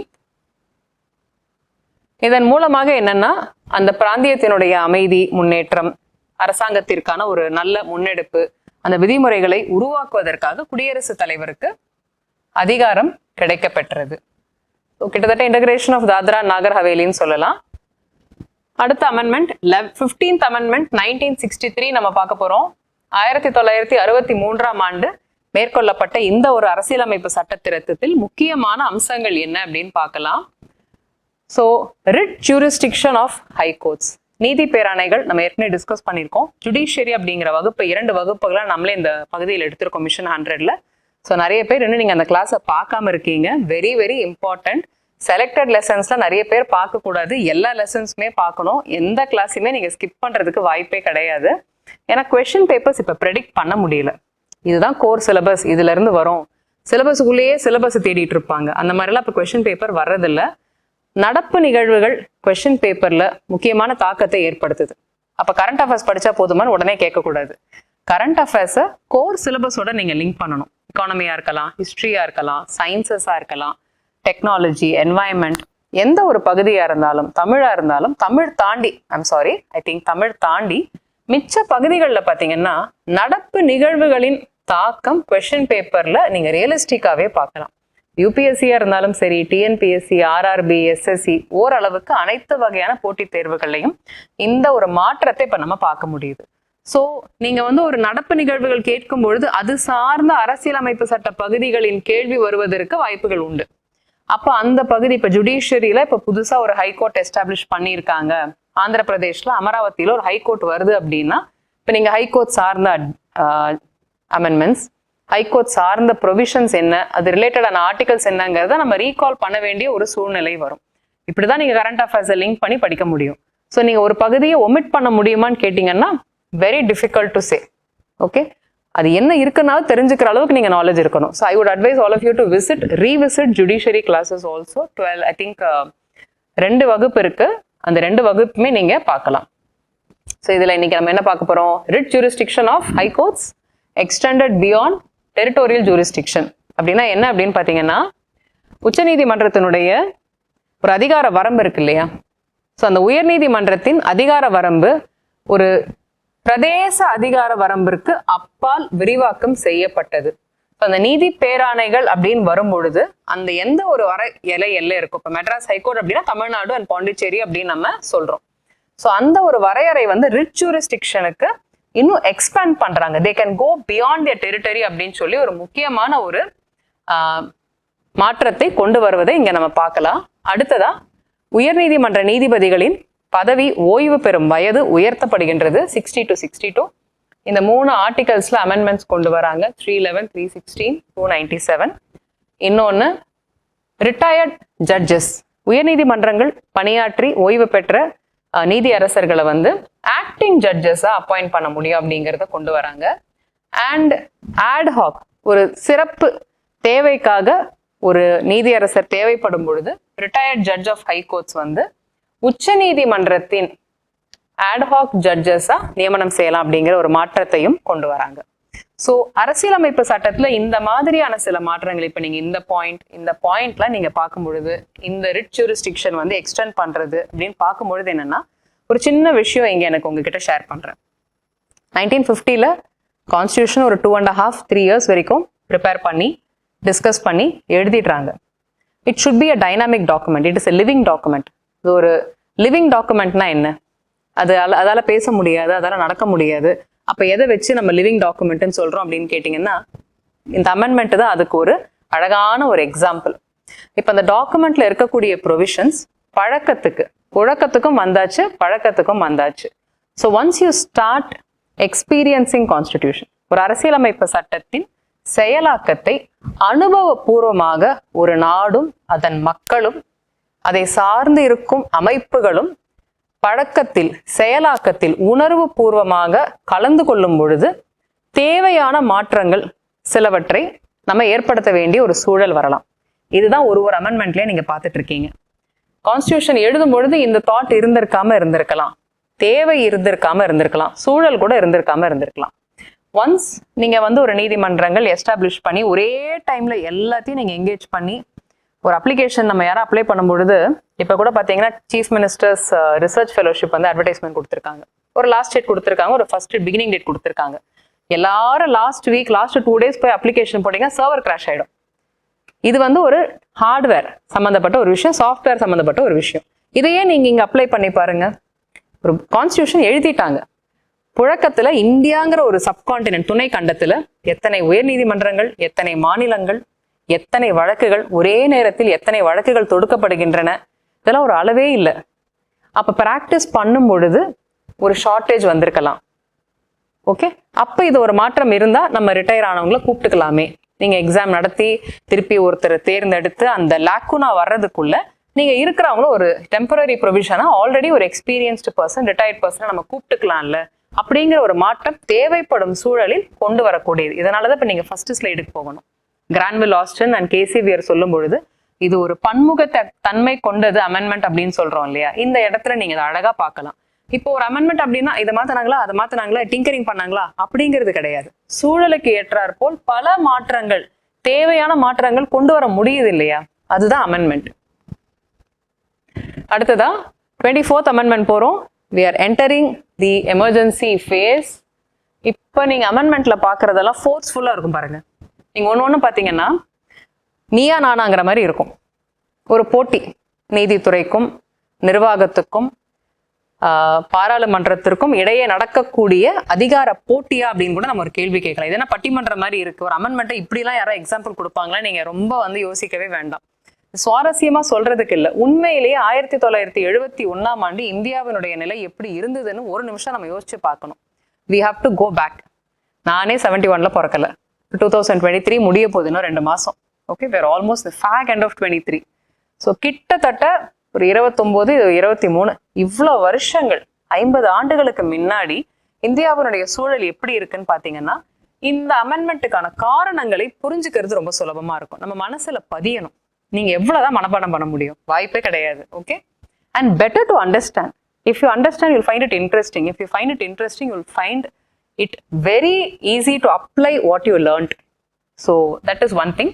இதன் மூலமாக என்னன்னா அந்த பிராந்தியத்தினுடைய அமைதி, முன்னேற்றம், அரசாங்கத்திற்கான ஒரு நல்ல முன்னெடுப்பு, அந்த விதிமுறைகளை உருவாக்குவதற்காக குடியரசுத் தலைவருக்கு அதிகாரம் கிடைக்கப்பெற்றது. ஸோ கிட்டத்தட்ட இன்டகிரேஷன் ஆஃப் தாத்ரா நாகர் ஹவேலின்னு சொல்லலாம். அடுத்த அமெண்ட்மெண்ட் 15th அமெண்ட்மெண்ட் 1963 நம்ம பார்க்க போறோம். 1963ஆம் ஆண்டு மேற்கொள்ளப்பட்ட இந்த ஒரு அரசியலமைப்பு சட்ட திருத்தத்தில் முக்கியமான அம்சங்கள் என்ன அப்படின்னு பார்க்கலாம். So writ jurisdiction of high courts, நீதி பேராணைகள் நம்ம ஏற்கனவே டிஸ்கஸ் பண்ணியிருக்கோம். ஜுடிஷியரி அப்படிங்கிற வகுப்பு 2 வகுப்புகளை நம்மளே இந்த பகுதியில் எடுத்திருக்கோம் மிஷன் 100ல. ஸோ நிறைய பேர் இன்னும் நீங்கள் அந்த கிளாஸை பார்க்காம இருக்கீங்க. Very very important. செலக்டட் லெசன்ஸ்ல நிறைய பேர் பார்க்கக்கூடாது, எல்லா லெசன்ஸுமே பார்க்கணும். எந்த கிளாஸுமே நீங்கள் ஸ்கிப் பண்ணுறதுக்கு வாய்ப்பே கிடையாது. ஏன்னா கொஸ்டின் பேப்பர்ஸ் இப்போ ப்ரெடிக்ட் பண்ண முடியல. இதுதான் கோர் சிலபஸ், இதுல இருந்து வரும், சிலபஸுக்குள்ளேயே சிலபஸ் தேடிட்டு இருப்பாங்க. அந்த மாதிரிலாம் இப்போ கொஸ்டின் பேப்பர் வர்றதில்ல. நடப்பு நிகழ்வுகள் கொஸ்டின் பேப்பர்ல முக்கியமான தாக்கத்தை ஏற்படுத்துது. அப்ப கரண்ட் அஃபேர்ஸ் படிச்சா போதுமான்னு உடனே கேட்கக்கூடாது. கரண்ட் அஃபேர்ஸை கோர் சிலபஸோட நீங்க லிங்க் பண்ணணும். எக்கானமியா இருக்கலாம், ஹிஸ்டரியா இருக்கலாம், சயின்சஸா இருக்கலாம், டெக்னாலஜி, என்வாயன்மெண்ட், எந்த ஒரு பகுதியா இருந்தாலும், தமிழா இருந்தாலும், தமிழ் தாண்டி தமிழ் தாண்டி மிச்ச பகுதிகளில் பார்த்தீங்கன்னா நடப்பு நிகழ்வுகளின் தாக்கம் கொஸ்டின் பேப்பர்ல நீங்க ரியலிஸ்டிக்காவே பார்க்கலாம். யூபிஎஸ்சியா இருந்தாலும் சரி, டிஎன்பிஎஸ்சி, ஆர்ஆர்பி, எஸ்எஸ்சி, ஓரளவுக்கு அனைத்து வகையான போட்டித் தேர்வுகளையும் இந்த ஒரு மாற்றத்தை இப்ப நம்ம பார்க்க முடியுது. ஸோ நீங்க ஒரு நடப்பு நிகழ்வுகள் கேட்கும் பொழுது அது சார்ந்த அரசியலமைப்பு சட்ட பகுதிகளின் கேள்வி வருவதற்கு வாய்ப்புகள் உண்டு. அப்ப அந்த பகுதி இப்ப ஜுடிஷியரியில இப்ப புதுசா ஒரு ஹைகோர்ட் எஸ்டாப்ளிஷ் பண்ணியிருக்காங்க. ஆந்திர பிரதேஷ்ல அமராவதியில ஒரு ஹைகோர்ட் வருது அப்படின்னா இப்ப நீங்க ஹைகோர்ட் சார்ந்த அமெண்ட்மெண்ட்ஸ், ஹைகோர்ட் சார்ந்த ப்ரொவிஷன்ஸ் என்ன, அது ரிலேட்டடான ஆர்டிகல்ஸ் என்னங்கிறத நம்ம ரீகால் பண்ண வேண்டிய ஒரு சூழ்நிலை வரும். இப்படிதான் நீங்க கரண்ட் அஃபேர்ஸை லிங்க் பண்ணி படிக்க முடியும். ஸோ நீங்க ஒரு பகுதியை ஒமிட் பண்ண முடியுமான்னு கேட்டீங்கன்னா very difficult to say. Okay, அது என்ன இருக்குன்னாலும் தெரிஞ்சுக்கிற அளவுக்கு நீங்க நாலேஜ் இருக்கணும். So I would advise all of you to revisit judiciary classes also. 12 I think 2 வகுப்பு இருக்கு, அந்த 2 வகுப்புமே நீங்க பார்க்கலாம். ஸோ இதுல இன்னைக்கு நம்ம என்ன பார்க்க போறோம்? Writ jurisdiction of high courts extended beyond territorial jurisdiction அப்படின்னா என்ன அப்படின்னு பார்த்தீங்கன்னா, உச்சநீதிமன்றத்தினுடைய ஒரு அதிகார வரம்பு இருக்கு இல்லையா? ஸோ அந்த உயர்நீதிமன்றத்தின் அதிகார வரம்பு ஒரு பிரதேச அதிகார வரம்பிற்கு அப்பால் விரிவாக்கம் செய்யப்பட்டது. அந்த நீதி பேராணைகள் அப்படின்னு வரும் பொழுது அந்த எந்த ஒரு எல்லை இருக்கும். இப்போ மெட்ராஸ் ஹைகோர்ட் அப்படின்னா தமிழ்நாடு அண்ட் பாண்டிச்சேரி அப்படின்னு நம்ம சொல்றோம். ஸோ அந்த ஒரு வரையறை ரிச் ஜூரிஸ்டிக்ஷனுக்கு இன்னும் எக்ஸ்பேண்ட் பண்றாங்க. They can go beyond their territory அப்படின்னு சொல்லி ஒரு முக்கியமான ஒரு மாற்றத்தை கொண்டு வருவதை இங்க நம்ம பார்க்கலாம். அடுத்ததா உயர்நீதிமன்ற நீதிபதிகளின் பதவி ஓய்வு பெறும் வயது உயர்த்தப்படுகின்றது 60 to 62. இந்த 3 ஆர்டிகல்ஸ்ல அமெண்ட்மெண்ட்ஸ் கொண்டு வராங்க. 311, 316, 297. இன்னொன்னு ரிட்டையர்ட் ஜட்ஜஸ், உயர்நீதிமன்றங்கள் பணியாற்றி ஓய்வு பெற்ற நீதி அரசர்களை ஆக்டிங் ஜட்ஜஸா அப்பாயிண்ட் பண்ண முடியும் அப்படிங்கிறத கொண்டு வராங்க. அண்ட் ஆட்ஹாக், ஒரு சிறப்பு தேவைக்காக ஒரு நீதியரசர் தேவைப்படும் பொழுது retired judge of high courts உச்ச நீதிமன்றத்தின் ஆட்ஹாக் ஜட்ஜஸா நியமனம் செய்யலாம் அப்படிங்கிற ஒரு மாற்றத்தையும் கொண்டு வராங்க. ஸோ அரசியலமைப்பு சட்டத்துல இந்த மாதிரியான சில மாற்றங்கள் இப்ப நீங்க இந்த பாயிண்ட்ல நீங்க பார்க்கும் பொழுது இந்த ரிட் ஜூரிஸ்டிக்ஷன் எக்ஸ்டெண்ட் பண்றது அப்படின்னு பார்க்கும் பொழுது என்னன்னா, ஒரு சின்ன விஷயம் இங்க எனக்கு உங்ககிட்ட ஷேர் பண்றேன். 1950ல கான்ஸ்டியூஷன் ஒரு 2.5-3 years வரைக்கும் ப்ரிப்பேர் பண்ணி டிஸ்கஸ் பண்ணி எழுதிடுறாங்க. It should be a dynamic document, it is a living document. இது ஒரு லிவிங் டாக்குமெண்ட்னா என்ன? அதால பேச முடியாது, அதால நடக்க முடியாது. அப்ப எதை வச்சு நம்ம லிவிங் டாக்குமெண்ட்னு சொல்றோம் அப்படின்னு கேட்டீங்கன்னா, இந்த அமெண்ட்மெண்ட் தான் அதுக்கு ஒரு அழகான ஒரு எக்ஸாம்பிள். இப்ப அந்த டாக்குமெண்ட்ல இருக்கக்கூடிய ப்ரொவிஷன்ஸ் புழக்கத்துக்கும் வந்தாச்சு, பழக்கத்துக்கும் வந்தாச்சு. So once you start experiencing constitution, ஒரு அரசியலமைப்பு சட்டத்தின் செயலாக்கத்தை அனுபவபூர்வமாக ஒரு நாடும் அதன் மக்களும் அதை சார்ந்து இருக்கும் அமைப்புகளும் பழக்கத்தில் செயலாக்கத்தில் உணர்வு பூர்வமாக கலந்து கொள்ளும் பொழுது தேவையான மாற்றங்கள் சிலவற்றை நம்ம ஏற்படுத்த வேண்டிய ஒரு சூழல் வரலாம். இதுதான் ஒரு அமெண்ட்மெண்ட்லயே நீங்க பார்த்துட்டு இருக்கீங்க. கான்ஸ்டியூஷன் எழுதும் பொழுது இந்த தாட் இருந்திருக்கலாம், தேவை இருந்திருக்கலாம், சூழல் கூட இருந்திருக்கலாம். ஒன்ஸ் நீங்க வந்து ஒரு நீதிமன்றங்கள் எஸ்டாப்ளிஷ் பண்ணி ஒரே டைம்ல எல்லாத்தையும் நீங்க என்கேஜ் பண்ணி ஒரு அப்ளிகேஷன் நம்ம யாரும் அப்ளை பண்ணும்பொழுது இப்போ கூட பார்த்தீங்கன்னா சீஃப் மினிஸ்டர்ஸ் ரிசர்ச் ஃபெலோஷிப் வந்து அட்வர்டைஸ்மெண்ட் கொடுத்துருக்காங்க. ஒரு லாஸ்ட் டேட் கொடுத்துருக்காங்க, ஒரு ஃபர்ஸ்ட் பிகினிங் டேட் கொடுத்துருக்காங்க. எல்லாரும் லாஸ்ட் 2 days போய் அப்ளிகேஷன் போட்டீங்கன்னா சர்வர் கிராஷ் ஆயிடும். இது வந்து ஒரு ஹார்ட்வேர் சம்மந்தப்பட்ட ஒரு விஷயம், சாஃப்ட்வேர் சம்மந்தப்பட்ட ஒரு விஷயம். இதையே நீங்க இங்க அப்ளை பண்ணி பாருங்க. ஒரு கான்ஸ்டியூஷன் எழுதிட்டாங்க. புழக்கத்துல இந்தியாங்கிற ஒரு சப்கான்டினென்ட் துணை கண்டத்துல எத்தனை உயர் நீதிமன்றங்கள், எத்தனை மாநிலங்கள், எத்தனை வழக்குகள், ஒரே நேரத்தில் எத்தனை வழக்குகள் தொடுக்கப்படுகின்றன, இதெல்லாம் ஒரு அளவே இல்லை. அப்ப பிராக்டிஸ் பண்ணும் பொழுது ஒரு ஷார்டேஜ் வந்திருக்கலாம். ஓகே, அப்ப இது ஒரு மாற்றம் இருந்தா நம்ம ரிட்டையர் ஆனவங்களை கூப்பிட்டுக்கலாமே. நீங்க எக்ஸாம் நடத்தி திருப்பி ஒருத்தர் தேர்ந்தெடுத்து அந்த லாக்குனா வர்றதுக்குள்ள நீங்க இருக்கிறவங்கள ஒரு டெம்பரரி ப்ரொவிஷனா ஆல்ரெடி ஒரு எக்ஸ்பீரியன்ஸ்டு பர்சன், ரிட்டையர்ட் பர்சனை நம்ம கூப்பிட்டுக்கலாம்ல அப்படிங்கிற ஒரு மாற்றம் தேவைப்படும் சூழலில் கொண்டு வரக்கூடியது. இதனாலதான் இப்ப நீங்க ஃபர்ஸ்ட் ஸ்லைடுக்கு போகணும். கிரான்வில் ஆஸ்டன் அண்ட் கேசிவியர் சொல்லும் பொழுது இது ஒரு பன்முக தன்மை கொண்டது அமெண்ட்மெண்ட் அப்படின்னு சொல்றோம் இல்லையா. இந்த இடத்துல நீங்க அதை அழகா பார்க்கலாம். இப்போ ஒரு அமெண்ட்மெண்ட் அப்படின்னா இதை மாத்தினாங்களா, அதை மாத்தினாங்களா, டிங்கரிங் பண்ணாங்களா அப்படிங்கிறது கிடையாது. சூழலுக்கு ஏற்றாற் போல் பல மாற்றங்கள், தேவையான மாற்றங்கள் கொண்டு வர முடியுது இல்லையா, அதுதான் அமெண்ட்மெண்ட். அடுத்ததா 24th அமெண்ட்மெண்ட் போறோம். we are entering the emergency phase. இப்போ நீங்க அமெண்ட்மெண்ட்ல பாக்குறதெல்லாம் ஃபோர்ஸ்ஃபுல்லா இருக்கும் பாருங்க. நீங்க ஒண்ணு பாத்தீங்கன்னா நீயா நானாங்கிற மாதிரி இருக்கும். ஒரு போட்டி, நீதித்துறைக்கும் நிர்வாகத்துக்கும் பாராளுமன்றத்திற்கும் இடையே நடக்கக்கூடிய அதிகார போட்டியா அப்படின்னு கூட நம்ம ஒரு கேள்வி கேட்கலாம். இது என்ன பட்டிமன்றம் மாதிரி இருக்கு, ஒரு அமெண்ட்மெண்ட்டை இப்படிலாம் யாராவது எக்ஸாம்பிள் கொடுப்பாங்களா, நீங்க ரொம்ப வந்து யோசிக்கவே வேண்டாம். சுவாரஸ்யமா சொல்றதுக்கு இல்லை, உண்மையிலேயே 1971ஆம் ஆண்டு இந்தியாவினுடைய நிலை எப்படி இருந்ததுன்னு ஒரு நிமிஷம் நம்ம யோசிச்சு பார்க்கணும். we have to go back. நானே 71ல பிறக்கல, 2023 முடிய போகுது, இன்னும் 2 மாசம். Okay, we're almost the fag end of 23. So கிட்டத்தட்ட ஒரு 29, 23 இவ்வளோ வருஷங்கள், 50 ஆண்டுகளுக்கு முன்னாடி இந்தியாவினுடைய சூழல் எப்படி இருக்குன்னு பாத்தீங்கன்னா, இந்த அமெண்ட்மெண்ட்டுக்கான காரணங்களை புரிஞ்சுக்கிறது ரொம்ப சுலபமா இருக்கும். நம்ம மனசுல பதியணும். நீங்க எவ்வளவுதான் மனப்பாடம் பண்ண முடியும், வாய்ப்பே கிடையாது. Okay, and better to understand. If you understand you'll find it interesting. If you find it interesting you'll find it very easy to apply what you learnt. So that is one thing.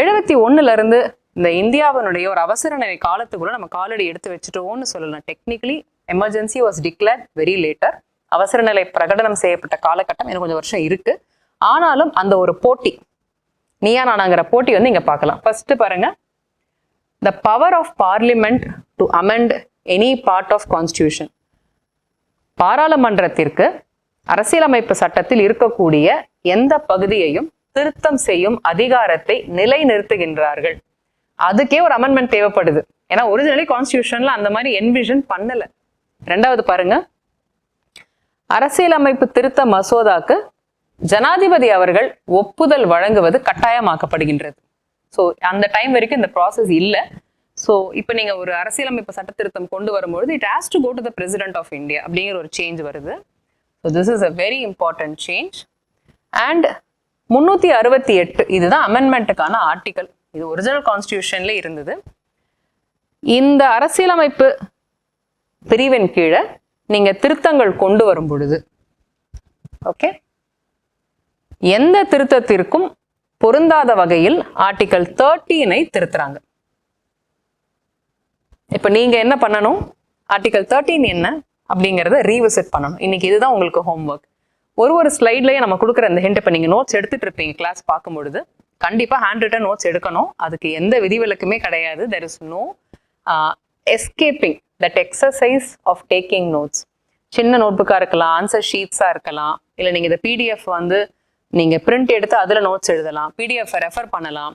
71ல இருந்து இந்த இந்தியாவினுடைய ஒரு அவசர நிலை காலத்துக்குள்ள நம்ம காலடி எடுத்து வச்சுட்டோம்னு சொல்லலாம். Technically emergency was declared very later. அவசர நிலை பிரகடனம் செய்யப்பட்ட காலகட்டம் இன்னும் கொஞ்சம் வருஷம் இருக்கு. ஆனாலும் அந்த ஒரு போட்டி, நீயா நானாங்கிற போட்டி வந்து இங்க பார்க்கலாம். ஃபர்ஸ்ட் பாருங்க, the power of parliament to amend any part of constitution. பாராளுமன்றத்திற்கு அரசியலமைப்பு சட்டத்தில் இருக்கக்கூடிய எந்த பகுதியையும் திருத்தம் செய்யும் அதிகாரத்தை நிலைநிறுத்துகின்றார்கள். அதுக்கே ஒரு அமெண்ட்மெண்ட் தேவைப்படுது. ஏன்னா ஒரிஜினலி கான்ஸ்டிடியூஷன்ல அந்த மாதிரி என்விஷன் பண்ணல. 2வது பாருங்க, அரசியலமைப்பு திருத்த மசோதாக்கு ஜனாதிபதி அவர்கள் ஒப்புதல் வழங்குவது கட்டாயமாக்கப்படுகின்றது. ஸோ அந்த டைம் வரைக்கும் இந்த ப்ராசஸ் இல்லை. ஸோ இப்போ நீங்கள் ஒரு அரசியலமைப்பு சட்ட திருத்தம் கொண்டு வரும்பொழுது it has to go to the president of India அப்படிங்கிற ஒரு சேஞ்ச் வருது. So this is a very important change. And 368 இதுதான் அமெண்ட்மெண்ட்டுக்கான ஆர்டிகல். இது ஒரிஜினல் கான்ஸ்டிடியூஷன்ல இருந்தது. இந்த அரசியலமைப்பு பிரிவின் கீழே நீங்க திருத்தங்கள் கொண்டு வரும் பொழுது, ஓகே, எந்த திருத்தத்திற்கும் பொருந்தாத வகையில் ஆர்டிகல் 13 திருத்துறாங்க. இப்ப நீங்க என்ன பண்ணணும், ஆர்டிகல் 13 என்ன அப்படிங்கறத ரீவிசிட் பண்ணணும். இன்னைக்கு இதுதான் உங்களுக்கு ஹோம்ஒர்க். ஒரு ஸ்லைட்லயே நம்ம கொடுக்குற அந்த ஹிண்ட், இப்ப நீங்க நோட்ஸ் எடுத்துட்டு இருப்பீங்க கிளாஸ் பார்க்கும் பொழுது, கண்டிப்பா ஹேண்ட் ரிட்டன் நோட்ஸ் எடுக்கணும். அதுக்கு எந்த விதிவிலக்குமே கிடையாது. there is no escaping that exercise of taking notes. சின்ன நோட்புக்கா இருக்கலாம், ஆன்சர் ஷீட்ஸா இருக்கலாம், இல்ல நீங்க இந்த பிடிஎஃப் வந்து நீங்க பிரிண்ட் எடுத்து அதுல நோட்ஸ் எழுதலாம், பிடிஎஃப் ரெஃபர் பண்ணலாம்.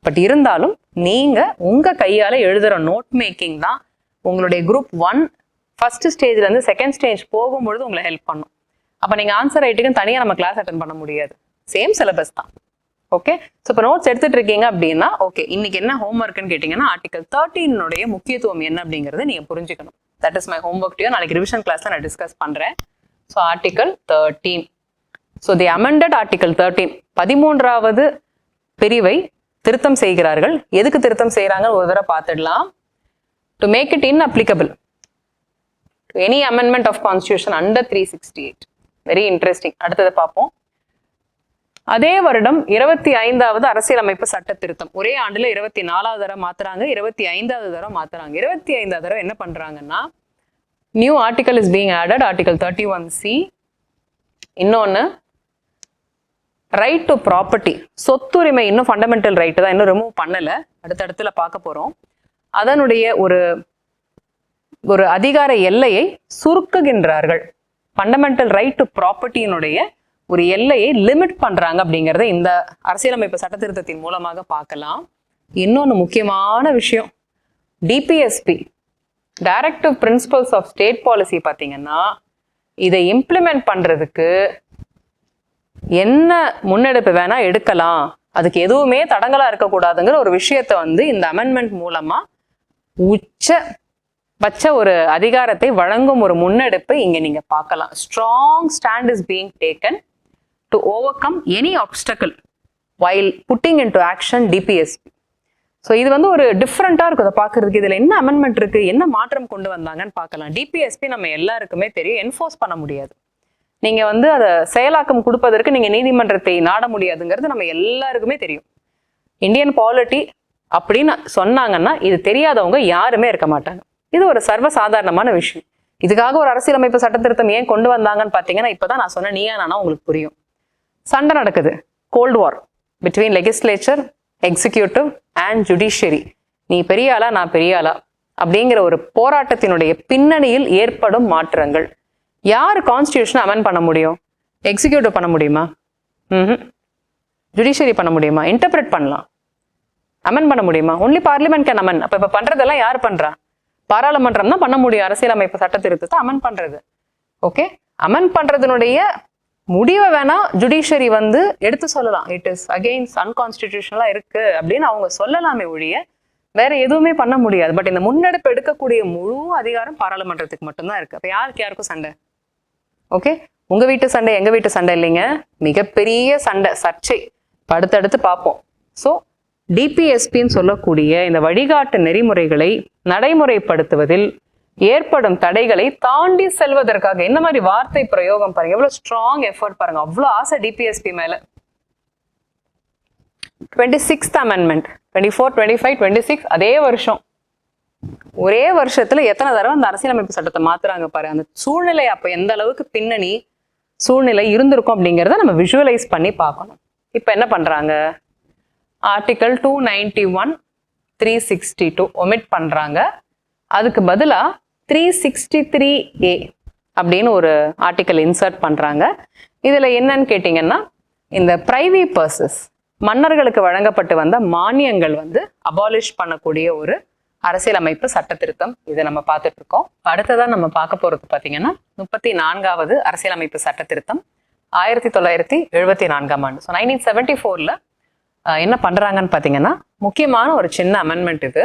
பட் இருந்தாலும் நீங்க உங்க கையால எழுதுற நோட் மேக்கிங் தான் உங்களுடைய குரூப் 1 ஃபர்ஸ்ட் ஸ்டேஜ்ல இருந்து செகண்ட் ஸ்டேஜ் போகும்பொழுது உங்களை ஹெல்ப் பண்ணும். அப்ப நீங்க ஆன்சர் ரைட்டுக்கு தனியா நம்ம கிளாஸ் அட்டென்ட் பண்ண முடியாது, சேம் சிலபஸ் தான். ஓகே, ஸோ இப்போ நோட்ஸ் எடுத்துட்டு இருக்கீங்க அப்படின்னா, ஓகே, இன்னைக்கு என்ன ஹோம்ஒர்க்னு கேட்டீங்கன்னா ஆர்டிகல் 13 முக்கியத்துவம் என்ன அப்படிங்கறத நீங்க புரிஞ்சுக்கணும். That is my homework to you. நாளைக்கு ரிவிஷன் கிளாஸ்ல நான் டிஸ்கஸ் பண்றேன். So article 13. So the amended article 13 13வது பிரிவை திருத்தம் செய்கிறார்கள். எதுக்கு திருத்தம் செய்யறாங்க ஒரு தடவை பார்த்துடலாம். To make it inapplicable to any amendment of constitution under 368. Very interesting. அடுத்தது பார்ப்போம். அதே வருடம் 25வது அரசியலமைப்பு சட்ட திருத்தம். ஒரே ஆண்டுல 24வது தடவை மாத்துறாங்க, 25வது தடவை மாத்துறாங்க. 25வது தடவை என்ன பண்றாங்கன்னா, new article is being added, article 31C. இன்னொன்னு ரைட் டு ப்ராப்பர்ட்டி, சொத்துரிமை இன்னும் ஃபண்டமெண்டல் ரைட்டு தான், இன்னும் ரிமூவ் பண்ணல, அடுத்தடுத்துல பார்க்க போறோம். அதனுடைய ஒரு அதிகார எல்லையை சுருக்குகின்றார்கள். ஃபண்டமெண்டல் ரைட் டு ப்ராப்பர்ட்டியினுடைய ஒரு எல்லையை லிமிட் பண்றாங்க அப்படிங்கறத இந்த அரசியலமைப்பு சட்ட திருத்தத்தின் மூலமாக பார்க்கலாம். இன்னொன்னு முக்கியமான விஷயம், DPSP directive principles of state policy பார்த்தீங்கன்னா, இதை இம்ப்ளிமெண்ட் பண்றதுக்கு என்ன முன்னெடுப்பு வேணா எடுக்கலாம், அதுக்கு எதுவுமே தடங்களா இருக்கக்கூடாதுங்கிற ஒரு விஷயத்தை இந்த அமெண்ட்மெண்ட் மூலமா உச்சபட்ச ஒரு அதிகாரத்தை வழங்கும் ஒரு முன்னெடுப்பு இங்க நீங்க பார்க்கலாம். Strong stand is being taken to overcome any obstacle while pudding into action DPSP. So இது ஒரு டிஃப்ரெண்டா இருக்கும் அதை பார்க்கறதுக்கு. இதுல என்ன அமெண்ட்மெண்ட் இருக்கு, என்ன மாற்றம் கொண்டு வந்தாங்கன்னு பார்க்கலாம். டிபிஎஸ்பி நம்ம எல்லாருக்குமே தெரியும், என்ஃபோர்ஸ் பண்ண முடியாது. நீங்க அதை செயலாக்கம் கொடுப்பதற்கு நீங்க நீதிமன்றத்தை நாட முடியாதுங்கிறது நம்ம எல்லாருக்குமே தெரியும். இந்தியன் பாலிட்டி அப்படின்னு சொன்னாங்கன்னா இது தெரியாதவங்க யாருமே இருக்க மாட்டாங்க. இது ஒரு சர்வசாதாரணமான விஷயம். இதுக்காக ஒரு அரசியலமைப்பு சட்ட திருத்தம் ஏன் கொண்டு வந்தாங்கன்னு பாத்தீங்கன்னா, இப்பதான் நான் சொன்ன நீயா நானா உங்களுக்கு புரியும். சண்டை நடக்குது, gold war between legislature, executive and judiciary. நீ பெரிய ஆளா நான் பெரிய ஆளா அப்படிங்கிற ஒரு போராட்டத்தினுடைய பின்னணியில் ஏற்படும் மாற்றங்கள். யார் கான்ஸ்டிடியூஷனை அமெண்ட் பண்ண முடியும்? எக்ஸிக்யூட்டிவ் பண்ண முடியுமா? ஜுடிஷியரி பண்ண முடியுமா? இன்டர்பிரட் பண்ணலாம். அமெண்ட் பண்ண முடியுமா? Only parliament can amend. அப்ப பண்றதெல்லாம் யார் பண்றா? பாராளுமன்றம் தான் பண்ண முடியும் அரசியலமைப்பு சட்ட திருத்தத்தை அமெண்ட் பண்றது. ஓகே, அமெண்ட் பண்றதுனுடைய முடிவை வேணா ஜுடிஷியரி எடுத்து சொல்லலாம், இட் இஸ் அகெயின்ஸ்ட் அன்கான்ஸ்டிடியூஷனலா இருக்கு அப்படின்னு அவங்க சொல்லலாமே ஒழிய வேற எதுவுமே பண்ண முடியாது. பட் இந்த முன்னெடுப்பு எடுக்கக்கூடிய முழு அதிகாரம் பாராளுமன்றத்துக்கு மட்டும்தான் இருக்கு. அப்ப யாருக்கும் சண்டை? ஓகே, உங்க வீட்டு சண்டை எங்க வீட்டு சண்டை இல்லைங்க, மிகப்பெரிய சண்டை, சர்ச்சை அடுத்தடுத்து பார்ப்போம். ஸோ டிபிஎஸ்பின்னு சொல்லக்கூடிய இந்த வழிகாட்டு நெறிமுறைகளை நடைமுறைப்படுத்துவதில் ஏற்படும் தடைகளை தாண்டி செல்வதற்காக என்ன மாதிரி வார்த்தை பிரயோகம் பாருங்க, எவ்வளவு ஸ்ட்ராங் எஃபர்ட் பாருங்க, அவ்வளவு ஆசை டிபிஎஸ்பி மேல. 26th அமெண்ட்மெண்ட் 24, 25, 26 அதே வருஷம், ஒரே வருஷத்துல எத்தனை தடவை அந்த அரசியலமைப்பு சட்டத்தை மாத்துறாங்க பாரு. அந்த சூழ்நிலை அப்ப எந்த அளவுக்கு பின்னணி சூழ்நிலை இருந்திருக்கும் அப்படிங்கிறத நம்ம விஷுவலைஸ் பண்ணி பார்க்கணும். இப்ப என்ன பண்றாங்க, ஆர்டிகல் 291, 362 ஒமிட் பண்றாங்க. அதுக்கு பதிலா 363A அப்படின்னு ஒரு ஆர்டிக்கல் இன்சர்ட் பண்றாங்க. இதுல என்னன்னு கேட்டீங்கன்னா, இந்த பிரைவி பர்சஸ் மன்னர்களுக்கு வழங்கப்பட்டு வந்த மானியங்கள் அபாலிஷ் பண்ணக்கூடிய ஒரு அரசியலமைப்பு சட்ட திருத்தம். இதை நம்ம பார்த்துட்டு இருக்கோம். அடுத்ததான் நம்ம பார்க்க போறது பாத்தீங்கன்னா 34வது அரசியலமைப்பு சட்ட திருத்தம் 1974ஆம் ஆண்டு. ஸோ 1974ல என்ன பண்றாங்கன்னு பாத்தீங்கன்னா, முக்கியமான ஒரு சின்ன அமெண்ட்மெண்ட் இது.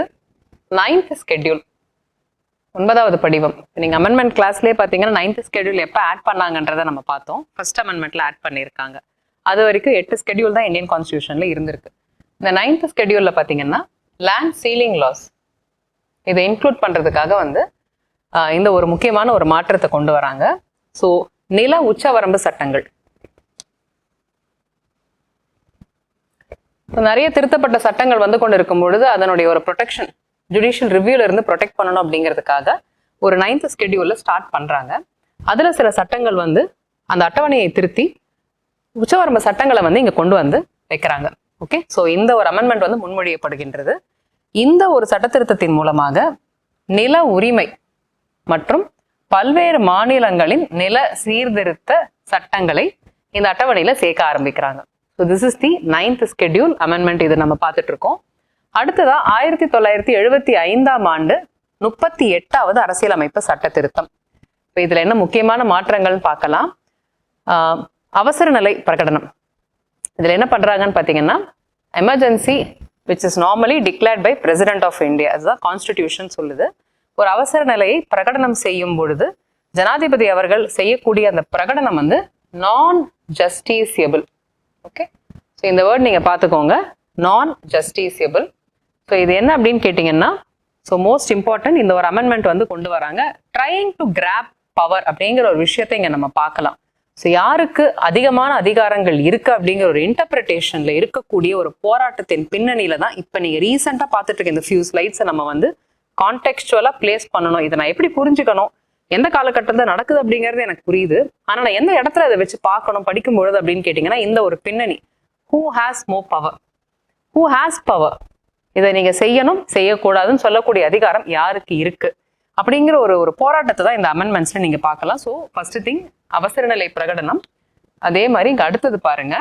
9th ஸ்கெட்யூல், 9வது படிவம். நீங்க அமெண்ட்மெண்ட் கிளாஸ்லயே பாத்தீங்கன்னா 9th ஸ்கெட்யூல் எப்ப ஆட் பண்ணாங்கன்றதை நம்ம பார்த்தோம். ஃபர்ஸ்ட் அமெண்ட்மெண்ட்ல ஆட் பண்ணியிருக்காங்க. அது வரைக்கும் 8 ஸ்கெட்யூல் தான் இந்தியன் கான்ஸ்டிடியூஷன்ல இருந்திருக்கு. இந்த 9th ஸ்கெட்யூல்ல பாத்தீங்கன்னா லேண்ட் சீலிங் லாஸ் இதை இன்க்ளூட் பண்றதுக்காக இந்த ஒரு முக்கியமான ஒரு மாற்றத்தை கொண்டு வராங்க. ஸோ நில உச்சவரம்பு சட்டங்கள் நிறைய திருத்தப்பட்ட சட்டங்கள் கொண்டு இருக்கும் பொழுது அதனுடைய ஒரு ப்ரொடெக்ஷன் ஜுடிஷியல் ரிவ்யூல இருந்து ப்ரொடெக்ட் பண்ணணும் அப்படிங்கிறதுக்காக ஒரு 9th ஸ்கெட்யூல்ல ஸ்டார்ட் பண்றாங்க. அதுல சில சட்டங்கள் அந்த அட்டவணையை திருத்தி உச்சவரம்பு சட்டங்களை இங்க கொண்டு வைக்கிறாங்க. ஓகே, ஸோ இந்த ஒரு அமெண்ட்மெண்ட் முன்மொழியப்படுகின்றது. இந்த ஒரு சட்ட திருத்தத்தின் மூலமாக நில உரிமை மற்றும் பல்வேறு மாநிலங்களின் நில சீர்திருத்த சட்டங்களை இந்த அட்டவணையில சேர்க்க ஆரம்பிக்கிறாங்க. So this is the 9th schedule amendment. இது நம்ம பார்த்துட்டு இருக்கோம். அடுத்ததா 1975ஆம் ஆண்டு 38வது அரசியலமைப்பு சட்ட திருத்தம். இப்போ இதுல என்ன முக்கியமான மாற்றங்கள்னு பார்க்கலாம். அவசர நிலை பிரகடனம். இதுல என்ன பண்றாங்கன்னு பாத்தீங்கன்னா, emergency which is normally declared by President of India, அதுதான் கான்ஸ்டிடியூஷன் சொல்லுது. ஒரு அவசர நிலையை பிரகடனம் செய்யும் பொழுது ஜனாதிபதி அவர்கள் செய்யக்கூடிய அந்த பிரகடனம் நான் ஜஸ்டிசியபிள். ஓகே, ஸோ இந்த வேர்ட் நீங்க பார்த்துக்கோங்க, நான் ஜஸ்டிசியபிள். ஸோ இது என்ன அப்படின்னு கேட்டீங்கன்னா, ஸோ மோஸ்ட் இம்பார்ட்டன்ட் இந்த ஒரு அமெண்ட்மெண்ட் கொண்டு வராங்க. ட்ரைங் டு கிராப் பவர் அப்படிங்கிற ஒரு விஷயத்தை இங்க நம்ம பார்க்கலாம். ஸோ யாருக்கு அதிகமான அதிகாரங்கள் இருக்கு அப்படிங்கிற ஒரு இன்டர்பிரிட்டேஷன்ல இருக்கக்கூடிய ஒரு போராட்டத்தின் பின்னணியில தான் இப்போ நீங்க ரீசெண்டா பார்த்துட்டு இருக்க இந்த ஃபியூ ஸ்லைட்ஸை நம்ம வந்து கான்டெக்ஸ்டுவலா பிளேஸ் பண்ணணும். இதை நான் எப்படி புரிஞ்சுக்கணும், எந்த காலகட்டத்தில் நடக்குது அப்படிங்கிறது எனக்கு புரியுது, ஆனா நான் எந்த இடத்துல அதை வச்சு பார்க்கணும் படிக்கும் பொழுது அப்படின்னு கேட்டீங்கன்னா இந்த ஒரு பின்னணி. Who has more power, who has power, இதை நீங்க செய்யணும் செய்யக்கூடாதுன்னு சொல்லக்கூடிய அதிகாரம் யாருக்கு இருக்கு அப்படிங்கிற ஒரு போராட்டத்தை தான் இந்த அமெண்ட்மெண்ட்ஸ்ல நீங்க பார்க்கலாம். ஸோ ஃபர்ஸ்ட் திங் அவசர நிலை பிரகடனம். அதே மாதிரி இங்க அடுத்தது பாருங்க,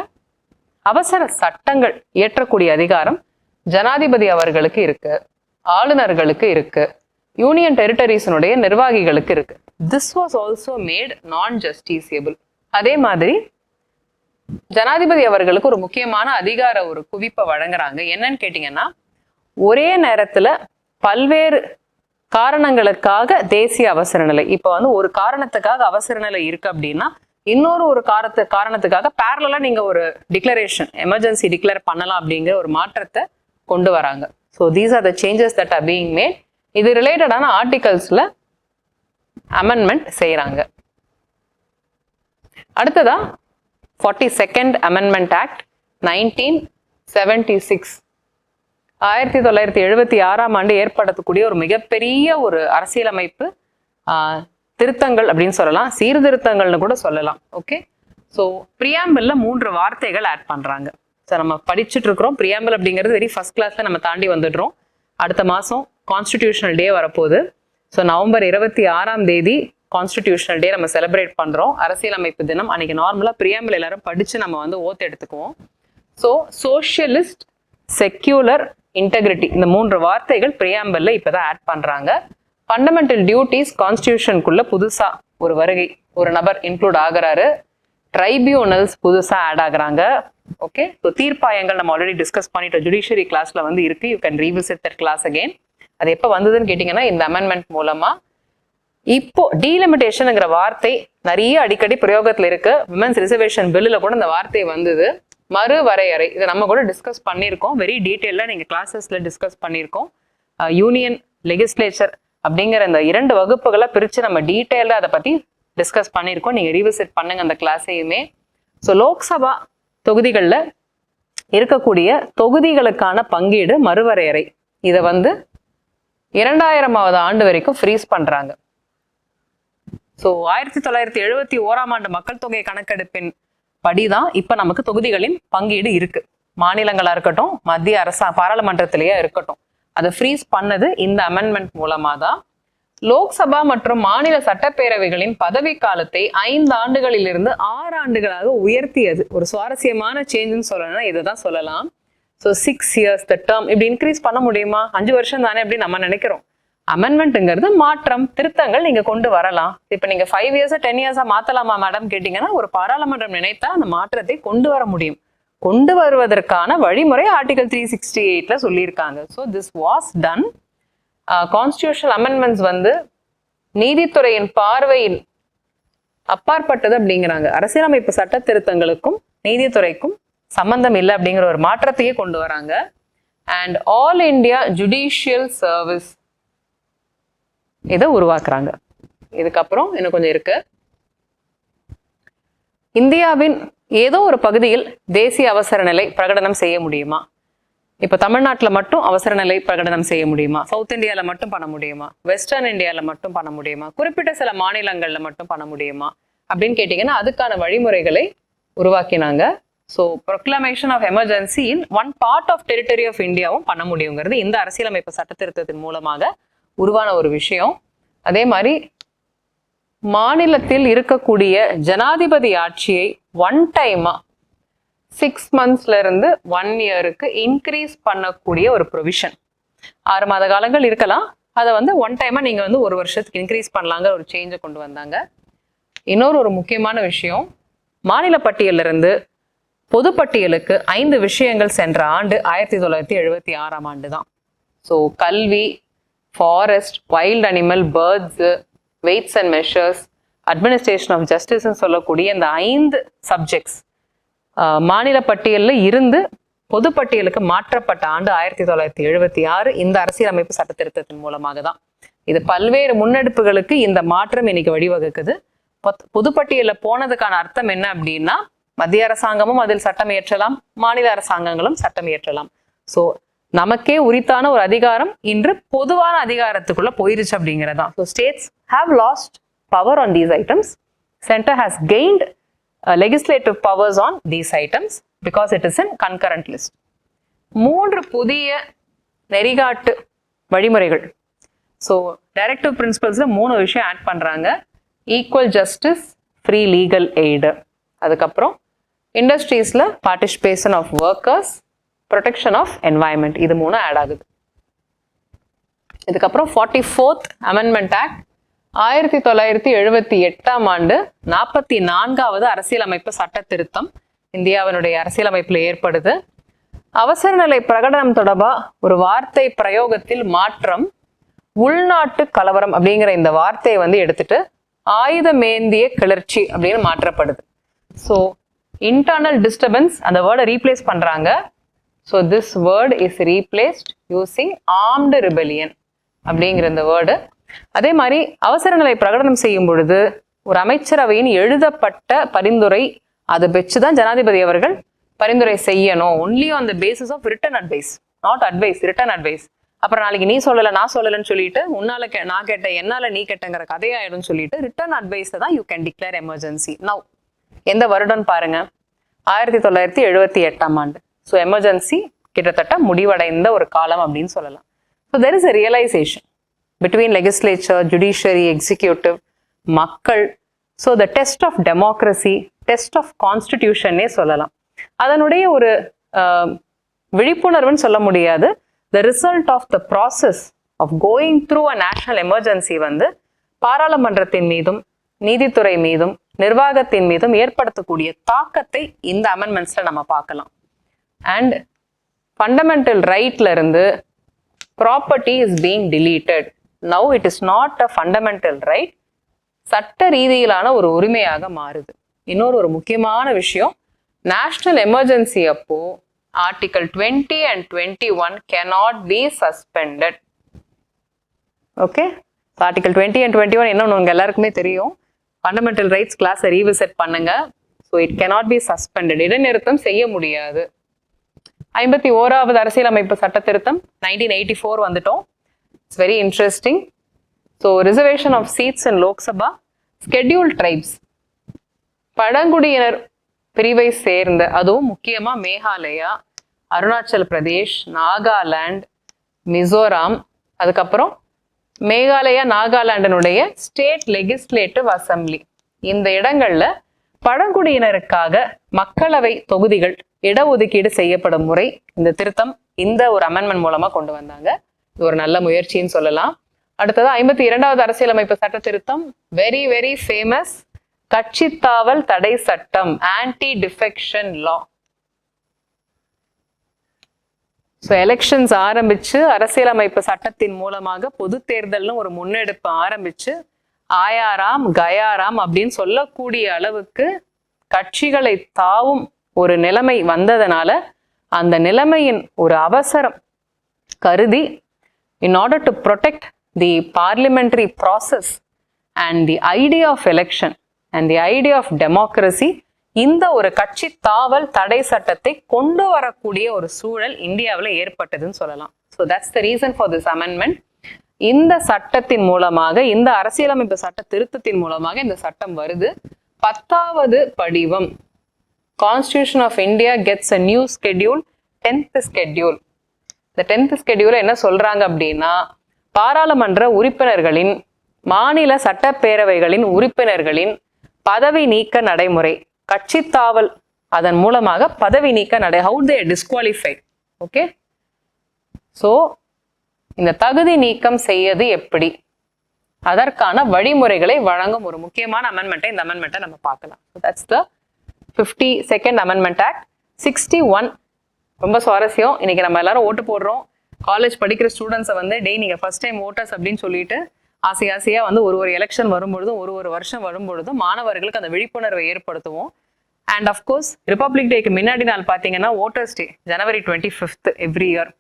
அவசர சட்டங்கள் இயற்றக்கூடிய அதிகாரம் ஜனாதிபதி அவர்களுக்கு இருக்கு, ஆளுநர்களுக்கு இருக்கு, யூனியன் டெரிட்டரிஸினுடைய நிர்வாகிகளுக்கு இருக்கு. திஸ் வாஸ் ஆல்சோ மேட் நான் ஜஸ்டிசியபிள். அதே மாதிரி ஜனாதிபதி அவர்களுக்கு ஒரு முக்கியமான அதிகார ஒரு குவிப்பை வழங்குறாங்க. என்னன்னு கேட்டீங்கன்னா, ஒரே நேரத்துல பல்வேறு காரணங்களுக்காக தேசிய அவசர நிலை, இப்ப வந்து ஒரு காரணத்துக்காக அவசர நிலை இருக்கு அப்படின்னா இன்னொரு ஒரு காரணத்துக்காக பேரலா நீங்க ஒரு டிக்ளரேஷன் எமர்ஜென்சி டிக்ளேர் பண்ணலாம் அப்படிங்கிற ஒரு மாற்றத்தை கொண்டு வராங்க. So these are the changes that are being mat. இது ரிலேட்டடான ஆர்டிகல்ஸ்ல அமெண்ட்மெண்ட் செய்யறாங்க. அடுத்ததா 42nd அமெண்ட்மெண்ட் ஆக்ட் 1976 1976 ஏற்படுத்தக்கூடிய ஒரு மிகப்பெரிய ஒரு அரசியலமைப்பு திருத்தங்கள் அப்படின்னு சொல்லலாம், சீர்திருத்தங்கள்னு கூட சொல்லலாம். ஓகே, ஸோ பிரியாம்பிள்ல 3 வார்த்தைகள் ஆட் பண்றாங்க. ஸோ நம்ம படிச்சுட்டு இருக்கிறோம். பிரியாம்பிள் அப்படிங்கிறது வெரி ஃபர்ஸ்ட் கிளாஸ்ல நம்ம தாண்டி வந்துடுறோம். அடுத்த மாசம் கான்ஸ்டிடியூஷனல் டே வரப்போகுது. ஸோ நவம்பர் 26 கான்ஸ்டிடியூஷனல் டே நம்ம செலிப்ரேட் பண்றோம், அரசியலமைப்பு தினம். அன்னைக்கு நார்மலா பிரியாம்பிள் எல்லாரும் படிச்சு நம்ம வந்து ஓத்து எடுத்துக்குவோம். ஸோ சோஷியலிஸ்ட், செக்யூலர், இன்டெகிரிட்டி, இந்த 3 வார்த்தைகள் பிரியாம்பிள்ல இப்பதான் ஆட் பண்றாங்க. ஃபண்டமெண்டல் டியூட்டிஸ் கான்ஸ்டிடியூஷனுக்குள்ள புதுசா ஒரு வருகை, ஒரு நபர் இன்க்ளூட் ஆகுறாரு. ட்ரைபியூனல்ஸ் புதுசா ஆட் ஆகுறாங்க. ஓகே, ஸோ தீர்ப்பாயங்கள் நம்ம ஆல்ரெடி டிஸ்கஸ் பண்ணிட்டோம், ஜுடிஷியரி கிளாஸ்ல வந்து இருக்கு. You can revisit that class again. அது எப்போ வந்ததுன்னு கேட்டீங்கன்னா இந்த அமெண்ட்மெண்ட் மூலமா. இப்போ டீலிமிட்டேஷன்ங்கிற வார்த்தை நிறைய அடிக்கடி பிரயோகத்துல இருக்கு. விமென்ஸ் ரிசர்வேஷன் பில்லுல கூட இந்த வார்த்தை வந்தது. மறுவரையறை, இதை நம்ம கூட டிஸ்கஸ் பண்ணியிருக்கோம், வெரி டீட்டெயிலாக நீங்கள் கிளாஸஸ்ல டிஸ்கஸ் பண்ணியிருக்கோம். யூனியன் லெகிஸ்லேச்சர் அப்படிங்கிற இந்த 2 வகுப்புகளை பிரித்து நம்ம டீட்டெயிலாக அதை பற்றி டிஸ்கஸ் பண்ணியிருக்கோம். நீங்கள் ரீவிசிட் பண்ணுங்க அந்த கிளாஸையுமே. ஸோ லோக்சபா தொகுதிகளில் இருக்கக்கூடிய தொகுதிகளுக்கான பங்கீடு மறுவரையறை, இதை வந்து 2000வது ஆண்டு வரைக்கும் ஃப்ரீஸ் பண்ணுறாங்க. ஸோ 1971 மக்கள் தொகை கணக்கெடுப்பின் படிதான் இப்ப நமக்கு தொகுதிகளின் பங்கீடு இருக்கு. மாநிலங்களா இருக்கட்டும், மத்திய பாராளுமன்றத்திலேயே இருக்கட்டும், அதை ஃப்ரீஸ் பண்ணது இந்த அமெண்ட்மெண்ட் மூலமா தான். லோக்சபா மற்றும் மாநில சட்டப்பேரவைகளின் பதவி காலத்தை 5 ஆண்டுகளிலிருந்து 6 ஆண்டுகளாக உயர்த்தியது. ஒரு சுவாரஸ்யமான சேஞ்சுன்னு சொல்லணும்னா இதை தான் சொல்லலாம். ஸோ 6 years த டேர்ம் இப்படி இன்க்ரீஸ் பண்ண முடியுமா? 5 வருஷம் தானே அப்படின்னு நம்ம நினைக்கிறோம். அமெண்ட்மெண்ட்ங்கிறது மாற்றம், திருத்தங்கள் நீங்க கொண்டு வரலாம். இப்ப நீங்க 5 years 10 years மாத்தலாமா மேடம் கேட்டீங்கன்னா, ஒரு பாராளுமன்றம் நினைத்தா அந்த மாற்றத்தை கொண்டு வர முடியும். கொண்டு வருவதற்கான வழிமுறை ஆர்டிகல் 368ல சொல்லியிருக்காங்க. So this was done. Constitutional amendments வந்து நீதித்துறையின் பார்வையில் அப்பாற்பட்டது அப்படிங்கிறாங்க. அரசியலமைப்பு சட்ட திருத்தங்களுக்கும் நீதித்துறைக்கும் சம்பந்தம் இல்லை அப்படிங்கிற ஒரு மாற்றத்தையே கொண்டு வராங்க. And all India judicial service இதை உருவாக்குறாங்க. இதுக்கப்புறம் இன்னும் கொஞ்சம் இருக்கு. இந்தியாவின் ஏதோ ஒரு பகுதியில் தேசிய அவசர நிலை பிரகடனம் செய்ய முடியுமா? இப்ப தமிழ்நாட்டில் மட்டும் அவசர நிலை பிரகடனம் செய்ய முடியுமா? சவுத் இந்தியால மட்டும் பண்ண முடியுமா? வெஸ்டர்ன் இந்தியால மட்டும் பண்ண முடியுமா? குறிப்பிட்ட சில மாநிலங்கள்ல மட்டும் பண்ண முடியுமா அப்படின்னு கேட்டீங்கன்னா அதுக்கான வழிமுறைகளை உருவாக்கினாங்க. So proclamation of emergency in one part of territory of இந்தியாவும் பண்ண முடியுங்கிறது இந்த அரசியலமைப்பு சட்ட திருத்தத்தின் மூலமாக உருவான ஒரு விஷயம். அதே மாதிரி மாநிலத்தில் இருக்கக்கூடிய ஜனாதிபதி ஆட்சியை ஒன் டைமா 6 monthsல இருந்து 1 yearக்கு இன்க்ரீஸ் பண்ணக்கூடிய ஒரு ப்ரொவிஷன். 6 மாத காலங்கள் இருக்கலாம், அதை வந்து ஒன் டைமா நீங்க வந்து 1 வருஷத்துக்கு இன்க்ரீஸ் பண்ணலாங்க ஒரு சேஞ்சை கொண்டு வந்தாங்க. இன்னொரு முக்கியமான விஷயம், மாநில பட்டியலிருந்து பொதுப்பட்டியலுக்கு 5 விஷயங்கள் சென்ற ஆண்டு 1976 தான். ஸோ கல்வி, forest, wild animal, birds, weights and measures, administration of ஜஸ்டிஸ்ன்னு சொல்லக்கூடிய இந்த 5 சப்ஜெக்ட்ஸ் மாநில பட்டியலில் இருந்து பொதுப்பட்டியலுக்கு மாற்றப்பட்ட ஆண்டு 1976 இந்த அரசியலமைப்பு சட்ட திருத்தத்தின் மூலமாக தான். இது பல்வேறு முன்னெடுப்புகளுக்கு இந்த மாற்றம் இன்னைக்கு வழிவகுக்குது. பொதுப்பட்டியலில் போனதுக்கான அர்த்தம் என்ன அப்படின்னா மத்திய அரசாங்கமும் அதில் சட்டம் இயற்றலாம், மாநில அரசாங்கங்களும் சட்டம் இயற்றலாம். ஸோ நமக்கே உரித்தான ஒரு அதிகாரம் இன்று பொதுவான அதிகாரத்துக்குள்ள போயிருச்சு அப்படிங்கிறதா. So states have last power on these items. Centre has gained legislative powers on these items because it is in concurrent list. 3 புதிய நெறிகாட்டு வழிமுறைகள். ஸோ டைரக்டிவ் பிரின்சிபல்ஸ்ல 3 விஷயம் ஆட் பண்றாங்க. Equal justice, free legal aid, அதுக்கப்புறம் இண்டஸ்ட்ரீஸ்ல participation of workers, protection of environment, இது 3 add ஆகுது. இதுக்கப்புறம் 44th amendment act 1978ஆம் ஆண்டு 44வது அரசியலமைப்பு சட்ட திருத்தம் இந்தியாவினுடைய அரசியலமைப்புல ஏற்படுது. அவசர நிலை பிரகடனம் தொடர்பா ஒரு வார்த்தை பிரயோகத்தில் மாற்றம், உள்நாட்டு கலவரம் அப்படிங்கிற இந்த வார்த்தையை வந்து எடுத்துட்டு ஆயுதமேந்திய கிளர்ச்சி அப்படின்னு மாற்றப்படுது. ஸோ இன்டர்னல் டிஸ்டர்பன்ஸ் அந்த வேர்டை ரீப்ளேஸ் பண்றாங்க. So this word is replaced using armed rebellion அப்படிங்கிற இந்த வேர்டு. அதே மாதிரி அவசர நிலை பிரகடனம் செய்யும் பொழுது ஒரு அமைச்சரவையின் எழுதப்பட்ட பரிந்துரை அதை வச்சுதான் ஜனாதிபதி அவர்கள் பரிந்துரை செய்யணும். Only on the basis of written advice, not advice, written advice. அப்புறம் நாளைக்கு நீ சொல்லலை நான் சொல்லலைன்னு சொல்லிட்டு உன்னால நான் கேட்டேன் என்னால நீ கேட்டங்கிற கதையாயிடும் சொல்லிட்டு ரிட்டன் அட்வைஸ் தான் you can declare emergency. Now எந்த வருடம் பாருங்க, 1978ஆம் ஆண்டு. ஸோ எமர்ஜென்சி கிட்டத்தட்ட முடிவடைந்த ஒரு காலம் அப்படின்னு சொல்லலாம். So there is a realisation between legislature, judiciary, executive, மக்கள். So the test of democracy, test of கான்ஸ்டிடியூஷன்னே சொல்லலாம். அதனுடைய ஒரு விழிப்புணர்வுன்னு சொல்ல முடியாது. The result of the process of going through a national emergency வந்து பாராளுமன்றத்தின் மீதும் நீதித்துறை மீதும் நிர்வாகத்தின் மீதும் ஏற்படுத்தக்கூடிய தாக்கத்தை இந்த அமெண்ட்மெண்ட்ஸ்ல நம்ம பார்க்கலாம். அண்ட் ஃபண்டமெண்டல் ரைட்ல இருந்து property is being deleted. Now it is not a fundamental right. சட்ட ரீதியிலான ஒரு உரிமையாக மாறுது. இன்னொரு ஒரு முக்கியமான விஷயம், நேஷனல் எமர்ஜென்சி அப்போ article 20 and 21 cannot be suspended. Okay, article 20 and 21 என்னன்னு உங்க எல்லாருக்குமே தெரியும். ஃபண்டமெண்டல் ரைட்ஸ் கிளாஸை ரீவிசிட் பண்ணுங்க. So it cannot be suspended. இடைநிறுத்தம் செய்ய முடியாது. 51வது அரசியலமைப்பு சட்ட திருத்தம் 1984 வந்துட்டோம். It's very interesting. So reservation of seats in Lok Sabha, scheduled tribes, பழங்குடியினர் பிரிவை சேர்ந்த, அதுவும் முக்கியமா மேகாலயா, அருணாச்சல் பிரதேஷ், நாகாலாந்து, மிசோராம், அதுக்கப்புறம் மேகாலயா நாகாலாண்டினுடைய ஸ்டேட் லெகிஸ்லேட்டிவ் அசம்பிளி, இந்த இடங்கள்ல பழங்குடியினருக்காக மக்களவை தொகுதிகள் இடஒதுக்கீடு செய்யப்படும் முறை இந்த திருத்தம் இந்த ஒரு அமெண்ட்மெண்ட் மூலமா கொண்டு வந்தாங்க. இது ஒரு நல்ல முயற்சின்னு சொல்லலாம். அடுத்தது 52வது அரசியலமைப்பு சட்ட திருத்தம், வெரி வெரி ஃபேமஸ் கட்சித்தாவல் தடை சட்டம், ஆன்டி டிஃபெக்ஷன் லா. ஸோ எலெக்ஷன்ஸ் ஆரம்பிச்சு அரசியலமைப்பு சட்டத்தின் மூலமாக பொது தேர்தல்னு ஒரு முன்னெடுப்பு ஆரம்பிச்சு ஆயாராம் கயாராம் அப்படின்னு சொல்லக்கூடிய அளவுக்கு கட்சிகளை தாவும் ஒரு நிலைமை வந்ததுனால அந்த நிலைமையின் ஒரு அவசரம் கருதி, in order to protect the parliamentary process and the idea of election and the idea of democracy, இந்த ஒரு கட்சி தாவல் தடை சட்டத்தை கொண்டு வரக்கூடிய ஒரு சூழல் இந்தியாவில் ஏற்பட்டதுன்னு சொல்லலாம். So that's the reason for this amendment. இந்த சட்டத்தின் மூலமாக, இந்த அரசியலமைப்பு சட்ட திருத்தத்தின் மூலமாக இந்த சட்டம் வருது. 10வது படிவம், Constitution of India gets a new schedule, 10th schedule. இந்த 10th schedule என்ன சொல்றாங்க அப்படின்னா, பாராளுமன்ற உறுப்பினர்களின், மாநில சட்டப்பேரவைகளின் உறுப்பினர்களின் பதவி நீக்க நடைமுறை, கட்சித்தாவல் அதன் மூலமாக பதவி நீக்க நடை, how they are disqualified. Okay, so இந்த தகுதி நீக்கம் செய்யது எப்படி, அதற்கான வழிமுறைகளை வழங்கும் ஒரு முக்கியமான அமெண்ட்மெண்ட்டை இந்த அமெண்ட்மெண்ட்டை நம்ம பார்க்கலாம். That's the 52nd amendment act. 61 ரொம்ப சுவாரஸ்யம். இன்னைக்கு நம்ம எல்லாரும் ஓட்டு போடுறோம். காலேஜ் படிக்கிற ஸ்டூடெண்ட்ஸை வந்து டெய் நீங்கள் ஃபர்ஸ்ட் டைம் ஓட்டர்ஸ் அப்படின்னு சொல்லிட்டு ஆசையாக வந்து ஒரு எலெக்ஷன் வரும்பொழுதும் ஒரு வருஷம் வரும்பொழுதும் மாணவர்களுக்கு அந்த விழிப்புணர்வை ஏற்படுத்துவோம். அண்ட் அஃப்கோர்ஸ் ரிப்பப்ளிக் டேக்கு முன்னாடி நாள் பார்த்தீங்கன்னா ஓட்டர்ஸ் டே, January 25th எவ்ரி இயர்.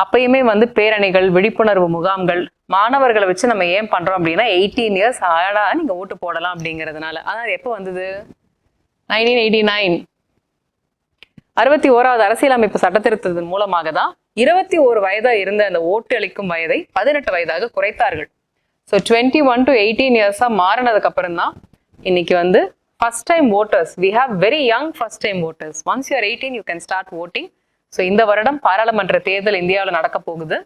அப்பயுமே வந்து பேரணிகள், விழிப்புணர்வு முகாம்கள், மாணவர்களை வச்சு நம்ம ஏன் பண்றோம் அப்படின்னா 18 இயர்ஸ் ஆடா நீங்க ஓட்டு போடலாம் அப்படிங்கிறதுனால. ஆனால் எப்போ வந்தது? 1989. 61வது அரசியலமைப்பு சட்டத்திருத்தத்தின் மூலமாக தான் 21 வயதா இருந்த அந்த ஓட்டு அளிக்கும் வயதை 18 வயதாக குறைத்தார்கள். ஸோ 21 to 18 இயர்ஸா மாறினதுக்கு அப்புறம் தான் இன்னைக்கு வந்து first time voters, we have very young first time voters. Once you are 18 you can start voting. So இந்த வருடம் பாராளுமன்ற தேர்தல் இந்தியாவில் நடக்க போகுது.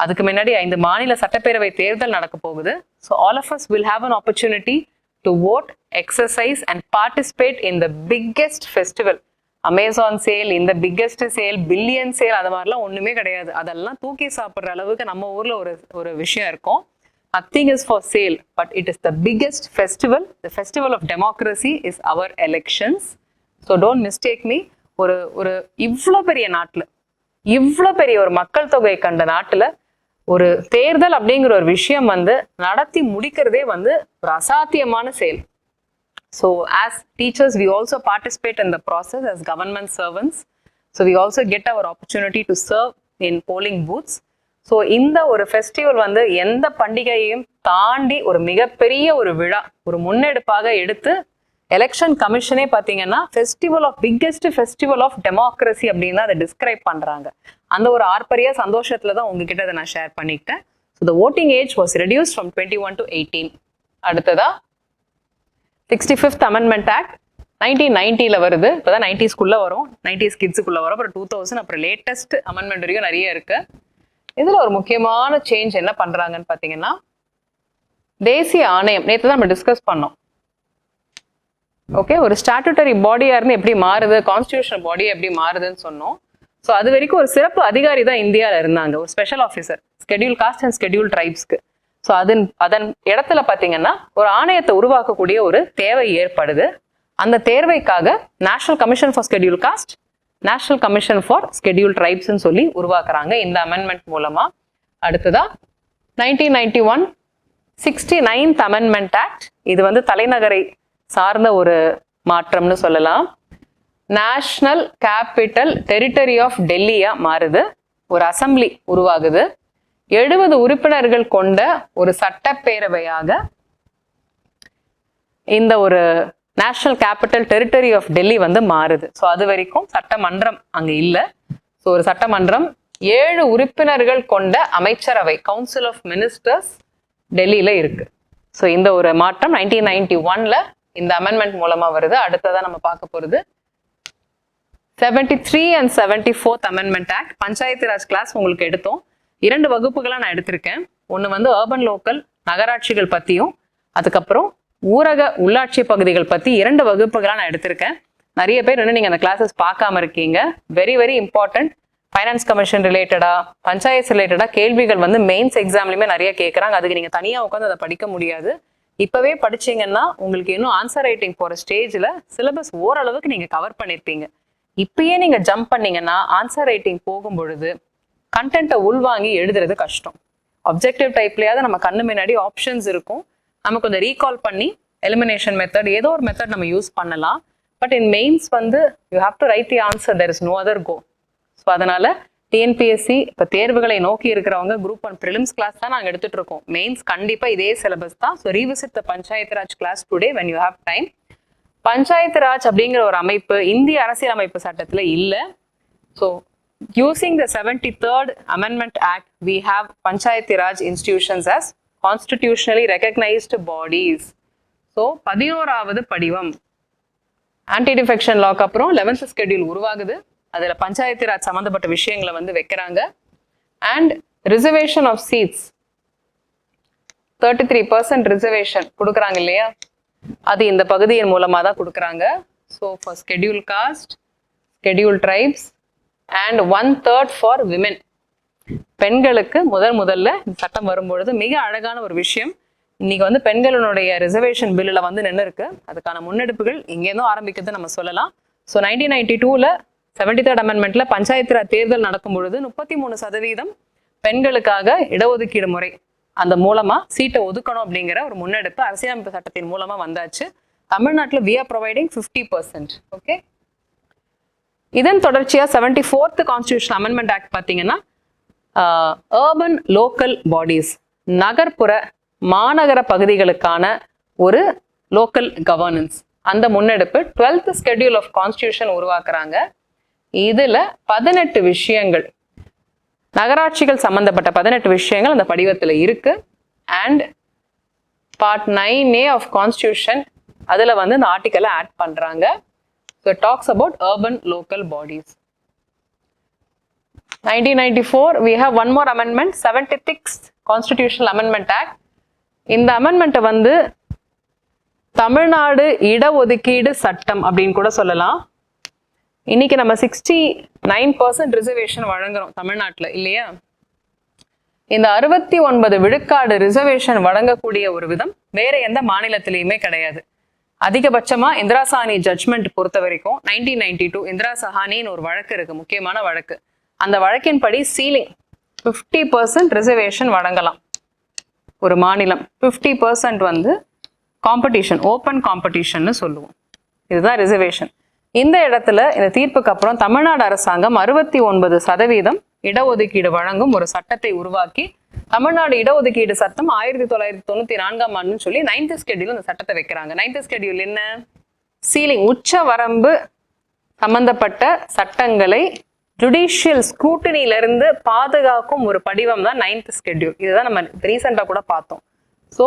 அதுக்கு முன்னாடி 5 மாநில சட்டப்பேரவை தேர்தல் நடக்க போகுது. So all of us will have an opportunity to vote, exercise and participate in the biggest festival. Amazon sale, இந்த பிக்கெஸ்ட் சேல், பில்லியன் சேல், அது மாதிரிலாம் ஒண்ணுமே கிடையாது. அதெல்லாம் தூக்கி சாப்பிட்ற அளவுக்கு நம்ம ஊர்ல ஒரு விஷயம் இருக்கும். Nothing is for sale, but it is the biggest festival. The festival of democracy is our elections. So don't mistake me. ஒரு இவ்வளோ பெரிய நாட்டில், இவ்வளோ பெரிய ஒரு மக்கள் தொகை கண்ட நாட்டில் ஒரு தேர்தல் அப்படிங்கிற ஒரு விஷயம் வந்து நடத்தி முடிக்கிறதே வந்து ஒரு அசாத்தியமான செயல். So as teachers, we also participate in the process as government servants. So we also get our opportunity to serve in polling booths. So இந்த ஒரு ஃபெஸ்டிவல் வந்து எந்த பண்டிகையையும் தாண்டி ஒரு மிகப்பெரிய ஒரு விழா, ஒரு முன்னெடுப்பாக எடுத்து எலெக்ஷன் கமிஷனே பார்த்தீங்கன்னா பிக்கெஸ்ட் ஃபெஸ்டிவல் ஆஃப் டெமோக்ரஸி அப்படின்னு அதை டிஸ்கிரைப் பண்ணுறாங்க. அந்த ஒரு ஆர்ப்பரிய சந்தோஷத்துல தான் உங்ககிட்ட அதை நான் ஷேர் பண்ணிக்கிட்டேன். So the voting age was reduce from 21 to 18. அடுத்ததா 65th அமெண்ட்மெண்ட் ஆக்ட் 1990 வருது. இப்போதான் 90s வரும், 90s கிட்ஸுக்குள்ள வரும், அப்புறம் 2000, அப்புறம் லேட்டஸ்ட் அமெண்ட்மெண்ட் வரைக்கும் நிறைய இருக்கு. இதுல ஒரு முக்கியமான சேஞ்ச் என்ன பண்றாங்கன்னு பாத்தீங்கன்னா, தேசிய ஆணையம் நேற்று தான் நம்ம டிஸ்கஸ் பண்ணோம். ஓகே, ஒரு ஸ்டாட்யூட்டரி பாடியா இருந்து எப்படி மாறுது, கான்ஸ்டிடியூஷனல் பாடியா எப்படி மாறுதுன்னு சொன்னோம். ஸோ அது வரைக்கும் ஒரு சிறப்பு அதிகாரி தான் இந்தியாவில் இருந்தாங்க, ஒரு special officer, scheduled caste and scheduled ட்ரைப்ஸ்க்கு. ஸோ அதன் இடத்துல பார்த்தீங்கன்னா ஒரு ஆணையத்தை உருவாக்கக்கூடிய ஒரு தேவை ஏற்படுது. அந்த தேர்வைக்காக national commission for schedule caste, national commission for scheduled ட்ரைப்ஸ்ன்னு சொல்லி உருவாக்குறாங்க இந்த அமெண்ட்மெண்ட் மூலமா. அடுத்ததா 1991 69th அமெண்ட்மெண்ட் ஆக்ட். இது வந்து தலைநகரை சார்ந்த ஒரு மாற்றம்னு சொல்லலாம். நேஷனல் கேபிட்டல் டெரிட்டரி ஆஃப் டெல்லியா மாறுது. ஒரு அசம்பிளி உருவாகுது. 70 உறுப்பினர்கள் கொண்ட ஒரு சட்டப்பேரவையாக இந்த ஒரு national capital territory of Delhi வந்து மாறுது. ஸோ அது வரைக்கும் சட்டமன்றம் அங்க இல்லை. ஸோ ஒரு சட்டமன்றம், 7 உறுப்பினர்கள் கொண்ட அமைச்சரவை, கவுன்சில் ஆஃப் மினிஸ்டர்ஸ் டெல்லியில இருக்கு. ஸோ இந்த ஒரு மாற்றம் 1991ல இந்த அமெண்ட்மெண்ட் மூலமா வருது. அடுத்ததான் நம்ம பார்க்க போறது 73 and 74th amendment act. Panchayat raj class உங்களுக்கு எடுத்தோம். 2 வகுப்புகளா நான் எடுத்திருக்கேன். ஒன்று வந்து அர்பன் லோக்கல் நகராட்சிகள் பத்தியும், அதுக்கப்புறம் ஊரக உள்ளாட்சி பகுதிகள் பத்தி 2 வகுப்புகளா நான் எடுத்திருக்கேன். நிறைய பேர் இன்னும் நீங்க அந்த கிளாஸஸ் பார்க்காம இருக்கீங்க. Very very important. Finance commission ரிலேட்டடா, பஞ்சாயத்து ரிலேட்டடா கேள்விகள் வந்து மெயின்ஸ் எக்ஸாம்லயுமே நிறைய கேட்கறாங்க. அதுக்கு நீங்க தனியா உட்காந்து அதை படிக்க முடியாது. இப்பவே படிச்சீங்கன்னா உங்களுக்கு இன்னும் ஆன்சர் ரைட்டிங் போற ஸ்டேஜ்ல சிலபஸ் ஓரளவுக்கு நீங்க கவர் பண்ணிருப்பீங்க. இப்பயே நீங்க ஜம்ப் பண்ணீங்கன்னா ஆன்சர் ரைட்டிங் போகும் பொழுது கண்டென்ட்டை உள்வாங்கி எழுதுறது கஷ்டம். ஆப்ஜெக்டிவ் டைப்லயாவது நம்ம கண்ணு முன்னாடி ஆப்ஷன்ஸ் இருக்கும், நம்ம கொஞ்சம் ரீகால் பண்ணி எலிமினேஷன் மெத்தட் ஏதோ ஒரு மெத்தட் நம்ம யூஸ் பண்ணலாம். பட் இன் மெயின்ஸ் வந்து you have to write the answer, there is no other go. So அதனால டிஎன்பிஎஸ்சி இப்போ தேர்வுகளை நோக்கி இருக்கிறவங்க குரூப் 1 ப்ரிலிம்ஸ் கிளாஸ் தான் நாங்கள் எடுத்துட்டு இருக்கோம். மெயின்ஸ் கண்டிப்பாக இதே சிலபஸ் தான். So revisit the panchayat raj class today when you have time. Panchayat raj அப்படிங்கிற ஒரு அமைப்பு இந்திய அரசியலமைப்பு சட்டத்தில் இல்லை. So using the 73rd Amendment Act, we have Panchayati Raj institutions as constitutionally recognized bodies. So 11வது படிவம் ஆன்டி டிஃபெக்ஷன் லாக்கு அப்புறம் 11th ஸ்கெடியூல் உருவாகுது. அதில் பஞ்சாயத்து ராஜ் சம்மந்தப்பட்ட விஷயங்களை வந்து வைக்கிறாங்க. And reservation of seats 33% reservation கொடுக்குறாங்க இல்லையா, அது இந்த பகுதியின் மூலமாக தான் கொடுக்குறாங்க. So for schedule caste, schedule tribes and 1/3 for women. பெண்களுக்கு முதல்ல இந்த சட்டம் வரும்பொழுது மிக அழகான ஒரு விஷயம், இன்னைக்கு வந்து பெண்களுடைய ரிசர்வேஷன் பில்லில் வந்து நின்று இருக்கு. அதுக்கான முன்னெடுப்புகள் இங்கேருந்தும் ஆரம்பிக்கிறது நம்ம சொல்லலாம். ஸோ 1992ல 73rd அமெண்ட்மெண்ட்ல பஞ்சாயத்து ராஜ் தேர்தல் நடக்கும் பொழுது 33% பெண்களுக்காக இடஒதுக்கீடு முறை அந்த மூலமா சீட்டை ஒதுக்கணும் அப்படிங்கிற ஒரு முன்னெடுப்பு அரசியலமைப்பு சட்டத்தின் மூலமா வந்தாச்சு. தமிழ்நாட்டில் we are providing 50%. ஓகே, இதன் தொடர்ச்சியா 74th கான்ஸ்டிடியூஷன் அமெண்ட்மெண்ட் ஆக்ட் பார்த்தீங்கன்னா urban local bodies, நகர்ப்புற மாநகர பகுதிகளுக்கான ஒரு லோக்கல் கவர்னன்ஸ், அந்த முன்னெடுப்பு 12th schedule of constitution உருவாக்குறாங்க. இதுல 18 விஷயங்கள், நகராட்சிகள் சம்பந்தப்பட்ட 18 விஷயங்கள் அந்த படிவத்துல இருக்கு. And part 9A of constitution அதுல வந்து இந்த ஆர்டிக்கலை ஆட் பண்றாங்க. So it talks about urban local bodies. 1994 we have one more amendment, 76th Constitutional Amendment Act. இந்த அமெண்ட்மெண்ட்டை வந்து தமிழ்நாடு இடஒதுக்கீடு சட்டம் அப்படின்னு கூட சொல்லலாம். இன்னைக்கு நம்ம 69% ரிசர்வேஷன் வழங்குறோம் தமிழ்நாட்டில் இல்லையா? இந்த 69 விழுக்காடு ரிசர்வேஷன் வழங்கக்கூடிய ஒரு விதம் வேற எந்த மாநிலத்திலையுமே கிடையாது. அதிகபட்சமா இந்திரா சாஹானி ஜட்ஜ்மெண்ட் பொறுத்த வரைக்கும் 1992 இந்திரா சாஹானின்னு ஒரு வழக்கு இருக்கு, முக்கியமான வழக்கு. அந்த வழக்கின் படி சீலிங் 50% ரிசர்வேஷன் வழங்கலாம் ஒரு மாநிலம். 50% வந்து காம்படிஷன், ஓப்பன் காம்படிஷன்னு சொல்லுவோம். இதுதான் ரிசர்வேஷன். இந்த இடத்துல இந்த தீர்ப்புக்கு அப்புறம் தமிழ்நாடு அரசாங்கம் 69% இடஒதுக்கீடு வழங்கும் ஒரு சட்டத்தை உருவாக்கி தமிழ்நாடு இடஒதுக்கீடு சட்டம் 1994ஆம் ஆண்டுன்னு சொல்லி 9th schedule அந்த சட்டத்தை வைக்கிறாங்க. 9th schedule என்ன? சீலிங், உச்ச வரம்பு சம்பந்தப்பட்ட சட்டங்களை ஜுடிஷியல் ஸ்க்ரூட்டினிலிருந்து பாதுகாக்கும் ஒரு படிவம் தான் 9th schedule. இதுதான் நம்ம ரீசெண்டாக கூட பார்த்தோம். ஸோ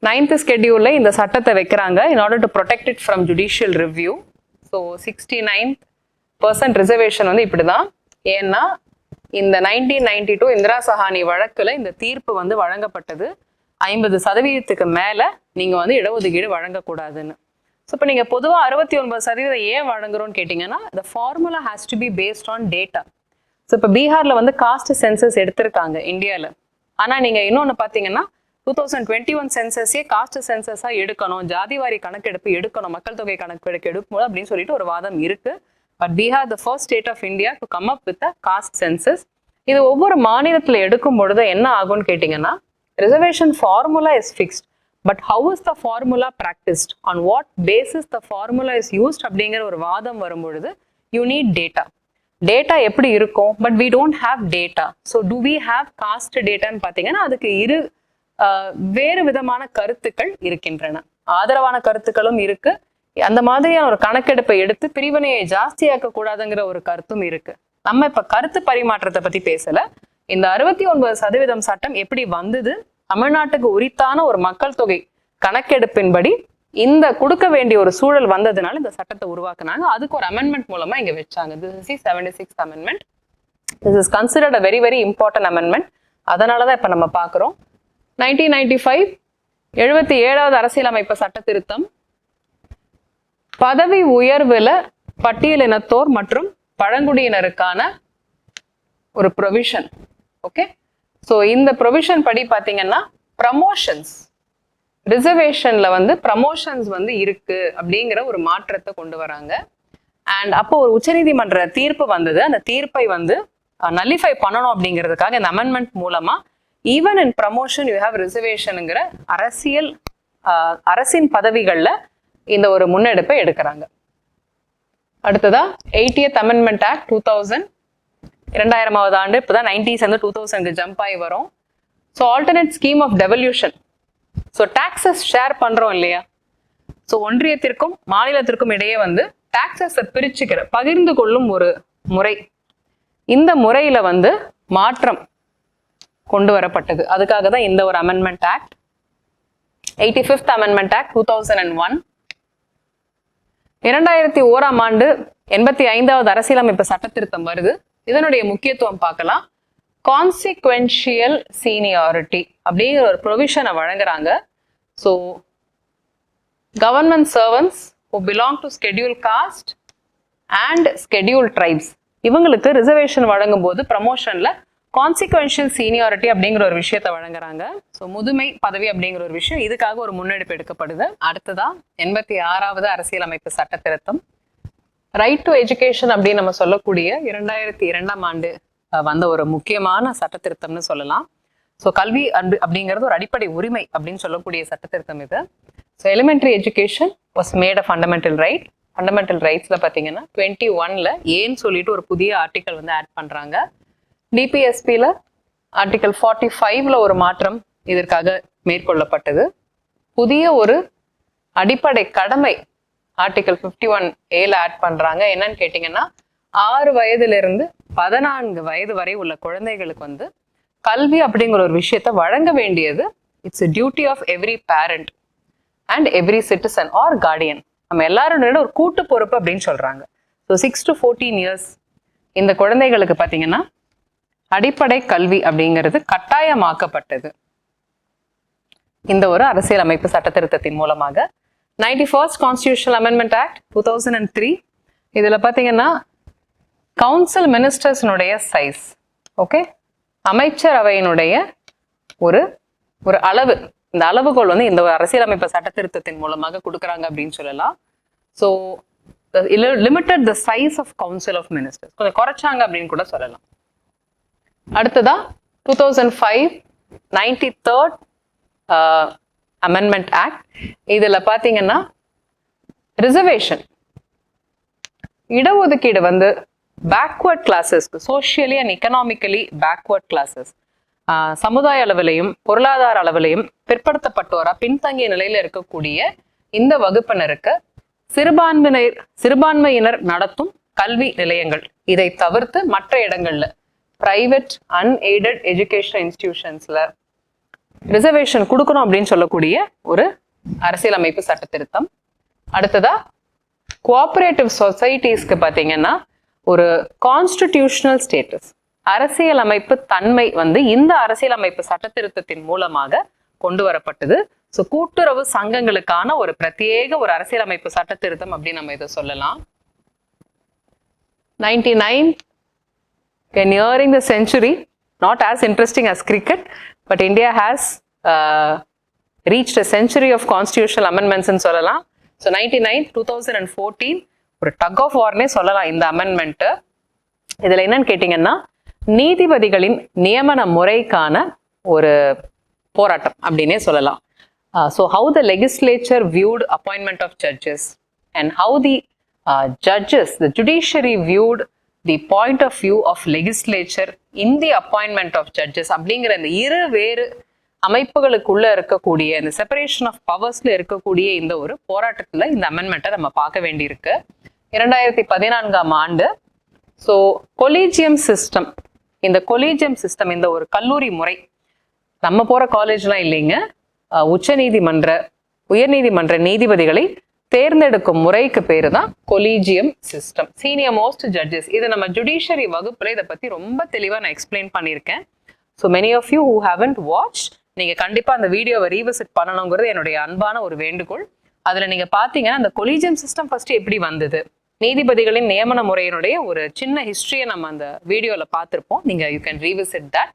9th schedule இந்த சட்டத்தை வைக்கிறாங்க in order to protect it from judicial review. So 69% reservation வந்து இப்படிதான். ஏன்னா இந்த 1992 இந்திரா சாஹானி வழக்குல இந்த தீர்ப்பு வந்து வழங்கப்பட்டது 50% மேல நீங்க வந்து இடஒதுக்கீடு வழங்கக்கூடாதுன்னு. ஸோ இப்போ நீங்க பொதுவாக 69% ஏன் வழங்குறோம்னு கேட்டீங்கன்னா, the formula has to be based on data. So இப்போ பீகார்ல வந்து காஸ்ட் சென்சஸ் எடுத்திருக்காங்க இந்தியாவில். ஆனா நீங்க இன்னொன்று பார்த்தீங்கன்னா 2021 சென்சஸே காஸ்ட் சென்சஸா எடுக்கணும், ஜாதிவாரி கணக்கெடுப்பு எடுக்கணும், மக்கள் தொகை கணக்கெடுப்பு எடுக்கணும் அப்படின்னு சொல்லிட்டு ஒரு வாதம் இருக்கு. But Bihar the first state of India to come up with a caste census. இது ஒவ்வொரு மாநிலத்தில் எடுக்கும் பொழுது என்ன ஆகும்னு கேட்டிங்கன்னா, reservation formula is fixed, but how is the formula practised, on what basis the formula is used அப்படிங்கிற ஒரு வாதம் வரும்பொழுது யூ நீட் டேட்டா. டேட்டா எப்படி இருக்கும்? But we don't have data. So do we have caste டேட்டான்னு பார்த்தீங்கன்னா அதுக்கு வேறு விதமான கருத்துக்கள் இருக்கின்றன. ஆதரவான கருத்துக்களும் இருக்கு. அந்த மாதிரியான ஒரு கணக்கெடுப்பை எடுத்து பிரிவினையை ஜாஸ்தியாக்க கூடாதுங்கிற ஒரு கருத்தும் இருக்கு. நம்ம இப்ப கருத்து பரிமாற்றத்தை பத்தி பேசல. இந்த 69% சட்டம் எப்படி வந்தது, தமிழ்நாட்டுக்கு உரித்தான ஒரு மக்கள் தொகை கணக்கெடுப்பின்படி இந்த கொடுக்க வேண்டிய ஒரு சூழல் வந்ததுனால இந்த சட்டத்தை உருவாக்குனாங்க. அதுக்கு ஒரு அமெண்ட்மெண்ட் மூலமா இங்க வச்சாங்க. This is the 76th amendment. This is considered a very very important amendment. அதனாலதான் இப்ப நம்ம பாக்குறோம். 1995 77வது அரசியலமைப்பு சட்ட திருத்தம் பதவி உயர்வுல பட்டியலினத்தோர் மற்றும் பழங்குடியினருக்கான ஒரு ப்ரொவிஷன். ஓகே, ஸோ இந்த ப்ரொவிஷன் படி பார்த்தீங்கன்னா ப்ரமோஷன்ஸ், ரிசர்வேஷன்ல வந்து ப்ரமோஷன்ஸ் வந்து இருக்கு அப்படிங்கிற ஒரு மாற்றத்தை கொண்டு வராங்க. அண்ட் அப்போ ஒரு உச்சநீதிமன்ற தீர்ப்பு வந்தது. அந்த தீர்ப்பை வந்து நல்லிஃபை பண்ணணும் அப்படிங்கிறதுக்காக இந்த அமெண்ட்மெண்ட் மூலமா even in promotion you have ரிசர்வேஷனுங்கிற அரசின் பதவிகள்ல இந்த ஒரு முன்னெடுப்பை எடுக்கிறாங்க. அடுத்ததா 80th Amendment Act 2000, 2000வது ஆண்டு. இப்போதான் 90s வந்து 2000க்கு ஜம்ப் ஆகி வரும். So alternate scheme of devolution. So taxes share பண்றோம் இல்லையா? ஸோ ஒன்றியத்திற்கும் மாநிலத்திற்கும் இடையே வந்து டாக்ஸஸை பகிர்ந்து கொள்ளும் ஒரு முறை. இந்த முறையில வந்து மாற்றம் கொண்டு வரப்பட்டது. அதுக்காக தான் இந்த ஒரு amendment act. 85th Amendment Act 2001. 2001ஆம் ஆண்டு 85வது அரசியலமைப்பு சட்ட திருத்தம் வருது. இதனுடைய முக்கியத்துவம் பார்க்கலாம். கான்சிக்வென்ஷியல் சீனியாரிட்டி அப்படிங்கிற ஒரு ப்ரொவிஷனை வழங்குறாங்க. So government servants who belong to scheduled caste and scheduled tribes இவங்களுக்கு ரிசர்வேஷன் வழங்கும் போது ப்ரமோஷன்ல கான்சிக்வென்ஷியல் சீனியாரிட்டி அப்படிங்கிற ஒரு விஷயத்தை வழங்குறாங்க. ஸோ முதுமை பதவி அப்படிங்கிற ஒரு விஷயம், இதுக்காக ஒரு முன்னெடுப்பு எடுக்கப்படுது. அடுத்ததா 86வது அரசியலமைப்பு சட்ட திருத்தம். ரைட் டு எஜுகேஷன் அப்படின்னு நம்ம சொல்லக்கூடிய 2002ஆம் ஆண்டு வந்த ஒரு முக்கியமான சட்ட திருத்தம்னு சொல்லலாம். ஸோ கல்வி அப்படிங்கிறது ஒரு அடிப்படை உரிமை அப்படின்னு சொல்லக்கூடிய சட்ட திருத்தம் இது. So elementary education was made a fundamental right. Fundamental ரைட்ஸ்ல பார்த்தீங்கன்னா 21ல ஏன்னு சொல்லிட்டு ஒரு புதிய ஆர்டிக்கல் வந்து ஆட் பண்றாங்க. டிபிஎஸ்பியில் ஆர்டிகல் 45ல ஒரு மாற்றம் இதற்காக மேற்கொள்ளப்பட்டது. புதிய ஒரு அடிப்படை கடமை ஆர்டிகல் 51A ஆட் பண்றாங்க. என்னன்னு கேட்டீங்கன்னா 6 வயதிலிருந்து 14 வயது வரை உள்ள குழந்தைகளுக்கு வந்து கல்வி அப்படிங்கிற ஒரு விஷயத்த வழங்க வேண்டியது it's duty of every parent and every citizen or guardian. நம்ம எல்லாரும் ஒரு கூட்டு பொறுப்பு அப்படின்னு சொல்றாங்க. ஸோ 6 to 14 years இந்த குழந்தைகளுக்கு பார்த்தீங்கன்னா அடிப்படை கல்வி அப்படிங்கிறது கட்டாயமாக்கப்பட்டது இந்த ஒரு அரசியலமைப்பு சட்ட திருத்தத்தின் மூலமாக. 91st Constitutional Amendment Act 2003 இதுல பார்த்தீங்கன்னா கவுன்சில் மினிஸ்டர்ஸ்னுடைய சைஸ், ஓகே, அமைச்சரவையினுடைய ஒரு ஒரு அளவு, இந்த அளவுகோல் வந்து இந்த அரசியலமைப்பு சட்ட திருத்தத்தின் மூலமாக கொடுக்குறாங்க அப்படின்னு சொல்லலாம். So limited the size of council of ministers, கொஞ்சம் குறைச்சாங்க அப்படின்னு கூட சொல்லலாம். அடுத்ததா 2005 93rd அமெண்ட்மெண்ட் ஆக்ட். இதுல பாத்தீங்கன்னா ரிசர்வேஷன், இடஒதுக்கீடு வந்து பேக்வர்ட் கிளாஸஸ்க்கு, socially and economically backward classes, சமுதாய அளவிலையும் பொருளாதார அளவிலையும் பிற்படுத்தப்பட்டோரா பின்தங்கிய நிலையில இருக்கக்கூடிய இந்த வகுப்பினருக்கு சிறுபான்மையினர் நடத்தும் கல்வி நிலையங்கள் இதை தவிர்த்து மற்ற இடங்கள்ல பிரைவேட் அன்எய்டட் எஜுகேஷனல் இன்ஸ்டிடியூஷன்ஸ்ல ரிசர்வேஷன் கொடுக்கணும் அப்படின்னு சொல்லக்கூடிய ஒரு அரசியலமைப்பு சட்ட திருத்தம். அடுத்ததா கோஆபரேட்டிவ் சொசைட்டிஸ்க்கு பார்த்தீங்கன்னா ஒரு கான்ஸ்டிடியூஷனல் ஸ்டேட்டஸ், அரசியலமைப்பு தன்மை வந்து இந்த அரசியலமைப்பு சட்ட திருத்தத்தின் மூலமாக கொண்டு வரப்பட்டது. ஸோ கூட்டுறவு சங்கங்களுக்கான ஒரு பிரத்யேக ஒரு அரசியலமைப்பு சட்ட திருத்தம் அப்படின்னு நம்ம இதை சொல்லலாம். 99 nearing the century, not as interesting as cricket, but India has reached a century of constitutional amendments ன்னு சொல்லலாம். ஸோ 99 2014 ஒரு டக் ஆஃப் வார்னே சொல்லலாம் இந்த அமெண்ட்மெண்ட். இதுல என்னன்னு கேட்டீங்கன்னா நீதிபதிகளின் நியமன முறைக்கான ஒரு போராட்டம் அப்படின்னே சொல்லலாம். So how the legislature viewed appointment of judges and how the judges, the judiciary viewed the point of view of legislature in the appointment of judges அப்படிங்கிற இந்த இரு வேறு அமைப்புகளுக்குள்ள இருக்கக்கூடிய இந்த செப்பரேஷன் ஆஃப் பவர்ஸ்ல இருக்கக்கூடிய இந்த ஒரு போராட்டத்துல இந்த அமெண்ட்மெண்ட்டை நம்ம பார்க்க வேண்டியிருக்கு. 2014ஆம் ஆண்டு. ஸோ கொலீஜியம் சிஸ்டம், இந்த கொலீஜியம் சிஸ்டம், இந்த ஒரு கல்லூரி முறை, நம்ம போற காலேஜ்லாம் இல்லைங்க, உச்சநீதிமன்ற உயர்நீதிமன்ற நீதிபதிகளை தேர்ந்தெடுக்கும் முறைக்கு பேரு தான் collegium system. Senior most judges, இது நம்ம ஜுடிஷியரி வகுப்புல இதை பத்தி ரொம்ப தெளிவா நான் எக்ஸ்பிளைன் பண்ணியிருக்கேன். So many of you who haven't watch, நீங்க கண்டிப்பா அந்த வீடியோவை ரீவிசிட் பண்ணணுங்கிறது என்னுடைய அன்பான ஒரு வேண்டுகோள். அதுல நீங்க பாத்தீங்கன்னா அந்த கொலீஜியம் சிஸ்டம் ஃபர்ஸ்ட் எப்படி வந்தது, நீதிபதிகளின் நியமன முறையினுடைய ஒரு சின்ன ஹிஸ்டரியை நம்ம அந்த வீடியோல பார்த்திருப்போம். நீங்க you can revisit that.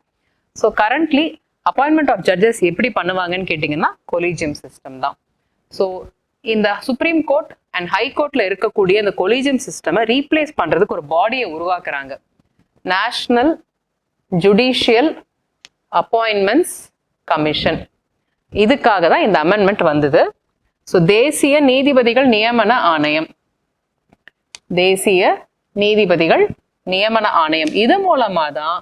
So currently appointment of judges எப்படி பண்ணுவாங்கன்னு கேட்டீங்கன்னா கொலீஜியம் சிஸ்டம் தான். ஸோ இந்த சுப்ரீம் கோர்ட் அண்ட் ஹை கோர்ட்ல இருக்கக்கூடிய இந்த கொலீஜியம் சிஸ்டமை ரீப்ளேஸ் பண்றதுக்கு ஒரு பாடியை உருவாக்குறாங்க, நேஷனல் ஜுடிஷியல் அப்பாயின்மெண்ட்ஸ் கமிஷன். இதுக்காக தான் இந்த அமெண்ட்மெண்ட் வந்தது. ஸோ தேசிய நீதிபதிகள் நியமன ஆணையம், தேசிய நீதிபதிகள் நியமன ஆணையம், இது மூலமா தான்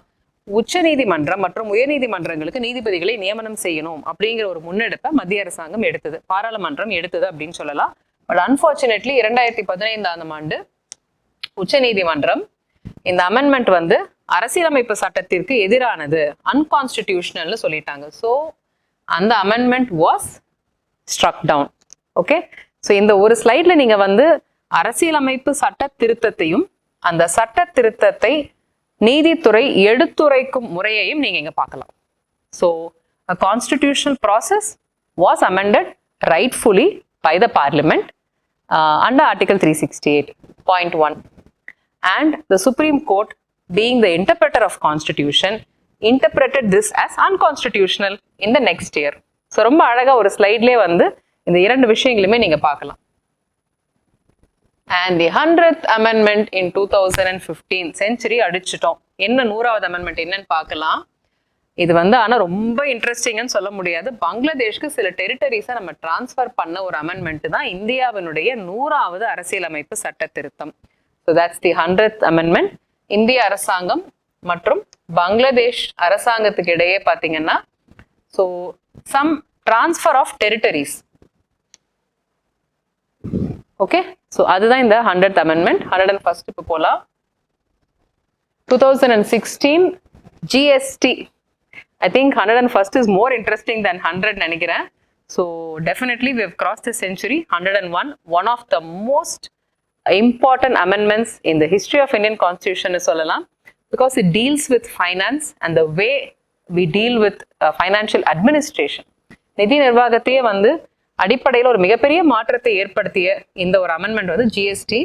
உச்ச நீதிமன்றம் மற்றும் உயர்நீதிமன்றங்களுக்கு நீதிபதிகளை நியமனம் செய்யணும் அப்படிங்கிற ஒரு முன்னெடுப்பை மத்திய அரசாங்கம் எடுத்தது, பாராளுமன்றம் எடுத்தது அப்படின்னு சொல்லலாம். பட் அன்பார்ச்சுனேட்லி 2015ஆம் ஆண்டு உச்ச நீதிமன்றம் இந்த அமெண்ட்மெண்ட் வந்து அரசியலமைப்பு சட்டத்திற்கு எதிரானது, அன்கான்ஸ்டிடியூஷனல்னு சொல்லிட்டாங்க. ஸோ அந்த amendment was struck down. Okay, so இந்த ஒரு ஸ்லைட்ல நீங்க வந்து அரசியலமைப்பு சட்ட திருத்தத்தையும் அந்த சட்ட திருத்தத்தை நீதித்துறை எடுத்துரைக்கும் முறையையும் நீங்க இங்க பார்க்கலாம். So a constitutional process was amended rightfully by the parliament under article 368.1 and the Supreme Court, being the interpreter of constitution, interpreted this as unconstitutional in the next year. So ரொம்ப அழகா ஒரு ஸ்லைட்லேயே வந்து இந்த இரண்டு விஷயங்களுமே நீங்க பார்க்கலாம். And the 100th amendment in 2015, century அடிச்சிட்டோம். என்ன 100வது அமெண்ட்மெண்ட் என்னன்னு பார்க்கலாம். இது வந்து ஆனா ரொம்ப இன்ட்ரெஸ்டிங்னு சொல்ல முடியாது. பங்களாதேஷ்க்கு சில டெரிட்டரிஸை நம்ம டிரான்ஸ்ஃபர் பண்ண ஒரு அமெண்ட்மெண்ட் தான் இந்தியாவினுடைய 100வது அரசியலமைப்பு சட்ட திருத்தம். So that's the 100th amendment. இந்திய அரசாங்கம் மற்றும் பங்களாதேஷ் அரசாங்கத்துக்கு இடையே பாத்தீங்கன்னா so some transfer of territories. Okay, so அதுதான் இந்த 100th amendment. 101st இப்போ போலாம். 2016 GST. I think 101st is more interesting than 100 நினைக்கிறேன். So definitely we have crossed the century. 101, one of the most important amendments in the history of Indian Constitution சொல்லலாம், because it deals with finance and the way we deal with financial administration. நிதி நிர்வாகத்தையே வந்து அடிப்படையில் ஒரு மிகப்பெரிய மாற்றத்தை ஏற்படுத்திய இந்த ஒரு அமெண்ட்மெண்ட் வந்து GST.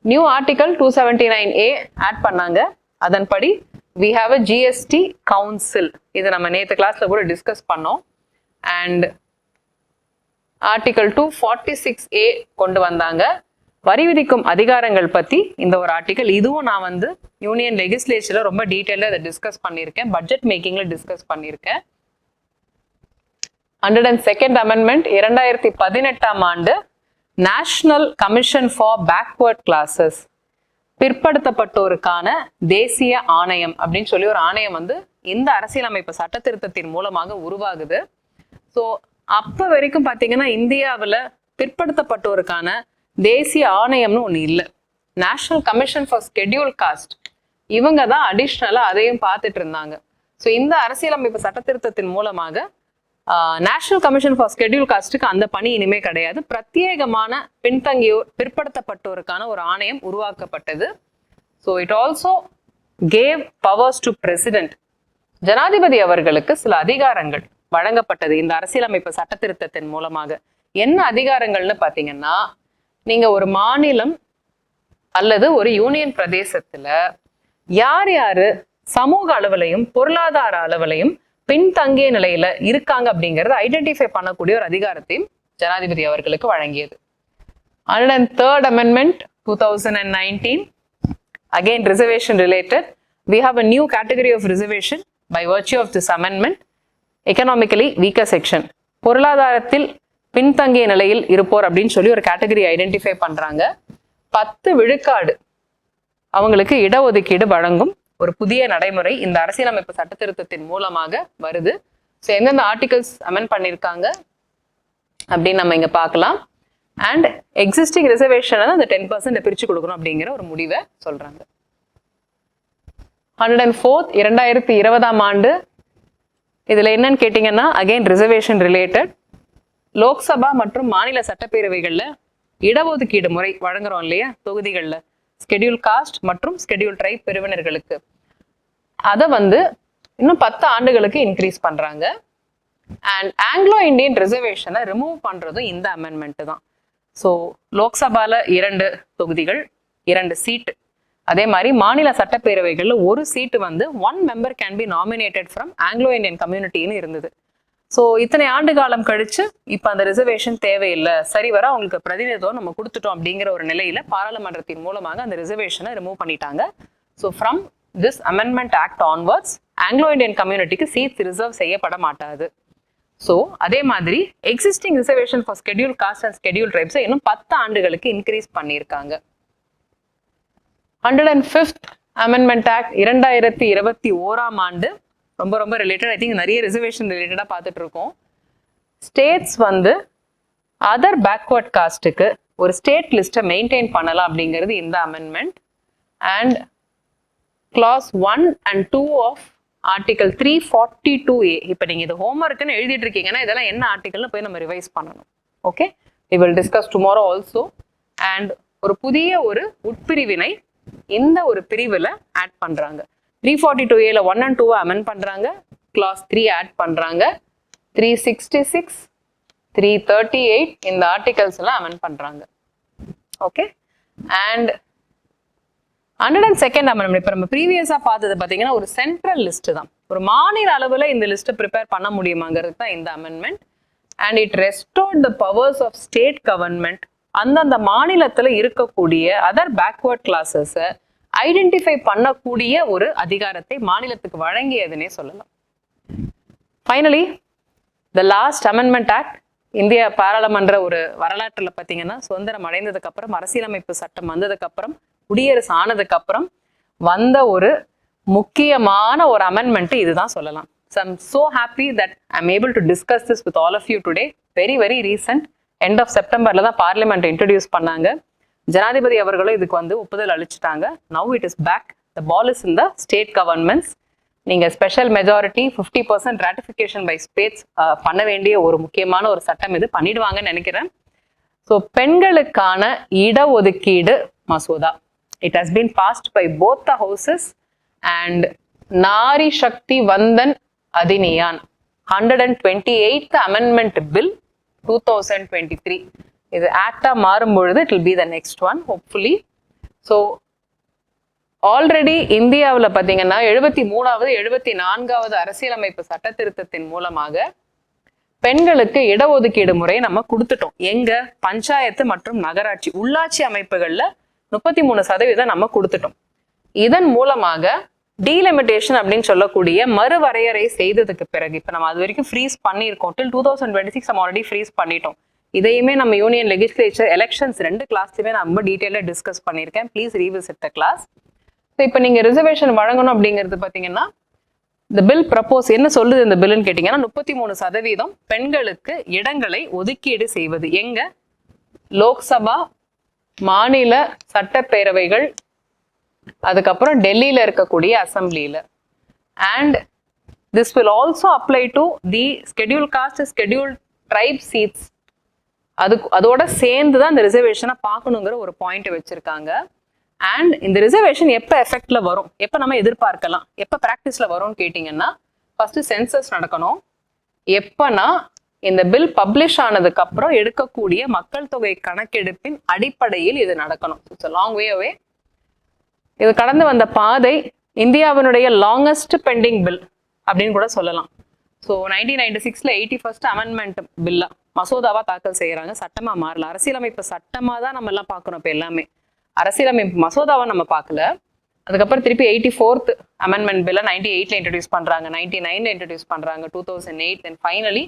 New article 279A add பண்ணாங்க. அதன்படி we have a GST council. இது நம்ம நேற்று கிளாஸ்ல கூட டிஸ்கஸ் பண்ணோம். அண்ட் ஆர்டிகல் 246A கொண்டு வந்தாங்க. வரி விதிக்கும் அதிகாரங்கள் பத்தி இந்த ஒரு ஆர்டிகல், இதுவும் நான் வந்து யூனியன் லெகிஸ்லேச்சர்ல ரொம்ப டீட்டெயிலாக இதை டிஸ்கஸ் பண்ணியிருக்கேன், பட்ஜெட் மேக்கிங்ல டிஸ்கஸ் பண்ணியிருக்கேன். 102nd amendment 2018 ஆண்டு national commission for backward classes, பிற்படுத்தப்பட்டோருக்கான தேசிய ஆணையம் அப்படின்னு சொல்லி ஒரு ஆணையம் வந்து இந்த அரசியலமைப்பு சட்ட திருத்தத்தின் மூலமாக உருவாகுது. ஸோ அப்ப வரைக்கும் பாத்தீங்கன்னா இந்தியாவில் பிற்படுத்தப்பட்டோருக்கான தேசிய ஆணையம்னு ஒண்ணு இல்லை. National commission for schedule cost இவங்க தான் அடிஷ்னலா அதையும் பார்த்துட்டு இருந்தாங்க. ஸோ இந்த அரசியலமைப்பு சட்ட திருத்தத்தின் மூலமாக நேஷனல் கமிஷன் ஃபார் ஸ்கெடியூல் காஸ்டுக்கு அந்த பணி இனிமே கிடையாது. பிரத்யேகமான பின்தங்கியோர் பிற்படுத்தப்பட்டோருக்கான ஒரு ஆணையம் உருவாக்கப்பட்டது. So it also cave powers to president. ஜனாதிபதி அவர்களுக்கு சில அதிகாரங்கள் வழங்கப்பட்டது இந்த அரசியலமைப்பு சட்ட திருத்தத்தின் மூலமாக. என்ன அதிகாரங்கள்னு பாத்தீங்கன்னா, நீங்க ஒரு மாநிலம் அல்லது ஒரு யூனியன் பிரதேசத்துல யார் யாரு சமூக அளவுலையும் பொருளாதார அளவுலையும் பின்தங்கிய நிலையில இருக்காங்க அப்படிங்கறத ஐடென்டிஃபை பண்ணக்கூடிய ஒரு அதிகாரத்தையும் ஜனாதிபதி அவர்களுக்கு வழங்கியது. 103rd amendment 2019, again reservation related. We have a new category of reservation by virtue of this amendment. Economically weaker section, பொருளாதாரத்தில் பின்தங்கிய நிலையில் இருப்போர் அப்படின்னு சொல்லி ஒரு கேட்டகரி ஐடென்டிஃபை பண்றாங்க. 10 விழுக்காடு அவங்களுக்கு இடஒதுக்கீடு வழங்கும் ஒரு புதிய நடைமுறை இந்த அரசியலமைப்பு சட்ட திருத்தத்தின் மூலமாக வருது. ஸோ எந்தெந்த ஆர்டிகல்ஸ் அமெண்ட் பண்ணியிருக்காங்க அப்படின்னு நம்ம இங்க பார்க்கலாம். அண்ட் எக்ஸிஸ்டிங் ரிசர்வேஷன் அந்த 10% பிரிச்சு கொடுக்கணும் அப்படிங்கிற ஒரு முடிவை சொல்றாங்க. 104th 2020 ஆண்டு. இதுல என்னன்னு கேட்டீங்கன்னா, அகைன் ரிசர்வேஷன் ரிலேட்டட். லோக்சபா மற்றும் மாநில சட்டப்பேரவைகள்ல இடஒதுக்கீடு முறை வழங்குறோம் இல்லையா தொகுதிகள்ல, ஸ்கெடியூல் காஸ்ட் மற்றும் ஸ்கெடியூல் ட்ரைப் பிரிவினர்களுக்கு, அதை வந்து இன்னும் 10 ஆண்டுகளுக்கு இன்க்ரீஸ் பண்றாங்க. அண்ட் ஆங்கிலோ இந்தியன் ரிசர்வேஷனை ரிமூவ் பண்றதும் இந்த அமெண்ட்மெண்ட் தான். ஸோ லோக்சபால 2 தொகுதிகள் 2 சீட்டு, அதே மாதிரி மாநில சட்டப்பேரவைகள்ல 1 சீட்டு வந்து 1 member can be nominated from Anglo Indian கம்யூனிட்டின்னு இருந்தது. ஸோ இத்தனை ஆண்டு காலம் கழிச்சு இப்ப அந்த ரிசர்வேஷன் தேவையில்லை, சரிவர அவங்களுக்கு பிரதிநிதித்துவம் நம்ம கொடுத்துட்டோம் அப்படிங்கிற ஒரு நிலையில பாராளுமன்றத்தின் மூலமாக அந்த ரிசர்வேஷனை ரிமூவ் பண்ணிட்டாங்க. So from this amendment act onwards Anglo Indian கம்யூனிட்டிக்கு சீட்ஸ் ரிசர்வ் செய்யப்பட மாட்டாது. ஸோ அதே மாதிரி existing reservation for schedule caste and scheduled ட்ரைப்ஸை இன்னும் 10 ஆண்டுகளுக்கு இன்க்ரீஸ் பண்ணியிருக்காங்க. 105th அமெண்ட்மெண்ட் ஆக்ட் 2021 ஆண்டு, ரொம்ப ரொம்ப ரிலேட்டட். ஐ திங்க் நிறைய ரிசர்வேஷன் ரிலேட்டடா பார்த்துட்டு இருக்கோம். ஸ்டேட்ஸ் வந்து அதர் பேக்வர்ட் காஸ்ட்டுக்கு ஒரு ஸ்டேட் லிஸ்ட்டை மெயின்டைன் பண்ணலாம் அப்படிங்கிறது இந்த amendment. And clause 1 and 2 of article 342A. இப்போ நீங்க இது ஹோம்ஒர்க்குன்னு எழுதிட்டு இருக்கீங்கன்னா இதெல்லாம் என்ன ஆர்டிகல்னு போய் நம்ம ரிவைஸ் பண்ணணும். Okay, we will discuss tomorrow also. And ஒரு புதிய ஒரு உட்பிரிவினை இந்த ஒரு பிரிவுல ஆட் பண்றாங்க. 342A 1 and 2 அமெண்ட் பண்றாங்க. கிளாஸ் 3 ஆட் பண்றாங்க. 366 338 இந்த ஆர்டிகல்ஸ் எல்லாம் அமெண்ட் பண்றாங்க. ஓகே, அண்ட் 102nd அமெண்ட்மெண்ட் இப்ப நம்ம ப்ரீவியஸா பார்த்தது பாத்தீங்கன்னா ஒரு சென்ட்ரல் லிஸ்ட் தான். ஒரு மாநில அளவுல இந்த லிஸ்ட்டை ப்ரிப்பேர் பண்ண முடியுமாங்கிறது தான் இந்த amendment. And it restored the powers of state government. அந்தந்த மாநிலத்துல இருக்கக்கூடிய அதர் பேக்வர்ட் கிளாஸஸை ஐடென்டிஃபை பண்ணக்கூடிய ஒரு அதிகாரத்தை மாநிலத்துக்கு வழங்கியதுன்னே சொல்லலாம். Finally the last amendment act, இந்திய பாராளுமன்ற ஒரு வரலாற்றுல பார்த்தீங்கன்னா சுதந்திரம் அடைந்ததுக்கு அப்புறம், அரசியலமைப்பு சட்டம் வந்ததுக்கு அப்புறம், குடியரசு ஆனதுக்கு அப்புறம் வந்த ஒரு முக்கியமான ஒரு அமெண்ட்மெண்ட் இதுதான் சொல்லலாம். So I'm so happy that I'm able to discuss this with all of you today. Very, very recent. End of Septemberல தான் பார்லிமெண்ட் இன்ட்ரடியூஸ் பண்ணாங்க. ஜனாதிபதி அவர்களும் இதுக்கு வந்து ஒப்புதல் அளிச்சுட்டாங்க. Now it is back. The ball is in the state governments. நீங்க special majority 50% ratification by states பண்ண வேண்டிய ஒரு முக்கியமான ஒரு சட்டம் இது பண்ணிடுவாங்கன்னு நினைக்கிறேன். ஸோ பெண்களுக்கான இடஒதுக்கீடு மசோதா it has been passed by both the houses and Nari Shakti Vandan Adhiniyam 128th amendment bill 2023 இது ஆக்டா மாறும் பொழுது it will be the next one hopefully. So already இந்தியாவில் பார்த்தீங்கன்னா 73வது 74வது அரசியலமைப்பு சட்ட திருத்தத்தின் மூலமாக பெண்களுக்கு இடஒதுக்கீடு முறையை நம்ம கொடுத்துட்டோம். எங்க பஞ்சாயத்து மற்றும் நகராட்சி உள்ளாட்சி அமைப்புகள்ல 33% நம்ம கொடுத்துட்டோம். இதன் மூலமாக டீலிமிட்டேஷன் அப்படின்னு சொல்லக்கூடிய மறுவரையறை செய்ததுக்கு பிறகு இப்ப நம்ம அது வரைக்கும் ஃப்ரீஸ் பண்ணியிருக்கோம். டில் 2026 நம்ம ஆல்ரெடி ஃப்ரீஸ் பண்ணிட்டோம். இதையுமே நம்ம யூனியன் லெஜிஸ்லேச்சர் எலெக்ஷன்ஸ் 2 கிளாஸ்லயுமே நான் ரொம்ப டீட்டெயிலாக டிஸ்கஸ் பண்ணியிருக்கேன். Please revisit the class. So இப்போ நீங்க ரிசர்வேஷன் வழங்கணும் அப்படிங்கிறது பார்த்தீங்கன்னா இந்த பில் ப்ரப்போஸ் என்ன சொல்லுது இந்த பில்லுன்னு கேட்டீங்கன்னா 33% பெண்களுக்கு இடங்களை ஒதுக்கீடு செய்வது எங்க லோக்சபா மாநில சட்டப்பேரவைகள் அதுக்கப்புறம் டெல்லியில இருக்கக்கூடிய அசம்பிளியில and this will also apply to the scheduled caste scheduled tribe seats அதோட சேர்ந்து தான் இந்த ரிசர்வேஷனை பார்க்கணுங்கிற ஒரு பாயிண்ட் வச்சிருக்காங்க. அண்ட் இந்த ரிசர்வேஷன் எப்போ எஃபெக்ட்ல வரும் எப்போ நம்ம எதிர்பார்க்கலாம் எப்போ ப்ராக்டிஸ்ல வரும்னு கேட்டிங்கன்னா ஃபர்ஸ்ட் சென்சஸ் நடக்கணும். எப்போனா இந்த பில் பப்ளிஷ் ஆனதுக்கு அப்புறம் எடுக்கக்கூடிய மக்கள் தொகை கணக்கெடுப்பின் அடிப்படையில் இது நடக்கணும். இட்ஸ் லாங் வே அவே. இது கடந்து வந்த பாதை இந்தியாவினுடைய லாங்கஸ்ட் பெண்டிங் பில் அப்படின்னு கூட சொல்லலாம். ஸோ 1996 81st அமெண்ட்மெண்ட் பில்லா மசோதாவா தாக்கல் செய்யறாங்க. சட்டமா மாறல. அரசியலமைப்பு சட்டமா தான் நம்ம எல்லாம் பார்க்கணும். இப்போ எல்லாமே அரசியலமைப்பு மசோதாவை நம்ம பார்க்கல. அதுக்கப்புறம் திருப்பி 84th அமெண்ட்மெண்ட் பில்ல 98ல இன்ட்ரடியூஸ் பண்றாங்க, 99ல இன்ட்ரடியூஸ் பண்றாங்க, 2008 அண்ட் ஃபைனலி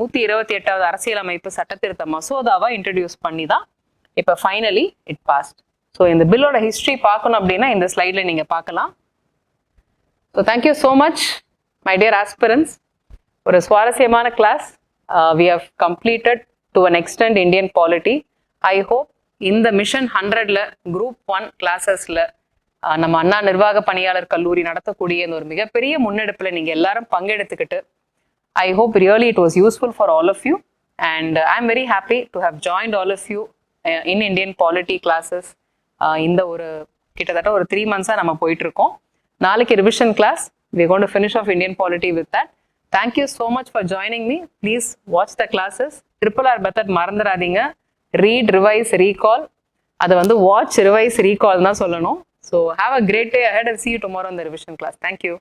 128வது அரசியலமைப்பு சட்டத்திருத்த மசோதாவா இன்ட்ரடியூஸ் பண்ணி தான் இப்போ ஃபைனலி இட் பாஸ்ட். ஸோ இந்த பில்லோட ஹிஸ்டரி பார்க்கணும் அப்படின்னா இந்த ஸ்லைட்ல நீங்க பார்க்கலாம். So thank you so much my dear aspirants. ஒரு சுவாரஸ்யமான class. We have completed to an extent Indian polity. I hope இந்த மிஷன் 100ல குரூப் 1 கிளாஸஸ்ல நம்ம அண்ணா நிர்வாக பணியாளர் கல்லூரி நடத்தக்கூடிய இந்த ஒரு மிகப்பெரிய முன்னெடுப்புல நீங்க எல்லாரும் பங்கெடுத்துக்கிட்டு I hope really it was useful for all of you and I am very happy to have joined all of you in Indian polity classes. இந்த ஒரு கிட்டத்தட்ட ஒரு 3 months நம்ம போயிட்டு இருக்கோம். நாளைக்கு revision class. we are going to finish off Indian polity with that. Thank you so much for joining me. Please watch the classes. RRR method மறந்துடாதீங்க. Read, revise, recall. அதை வந்து watch, revise, recall தான் சொல்லணும். So have a great day ahead and see you tomorrow in the revision class. Thank you.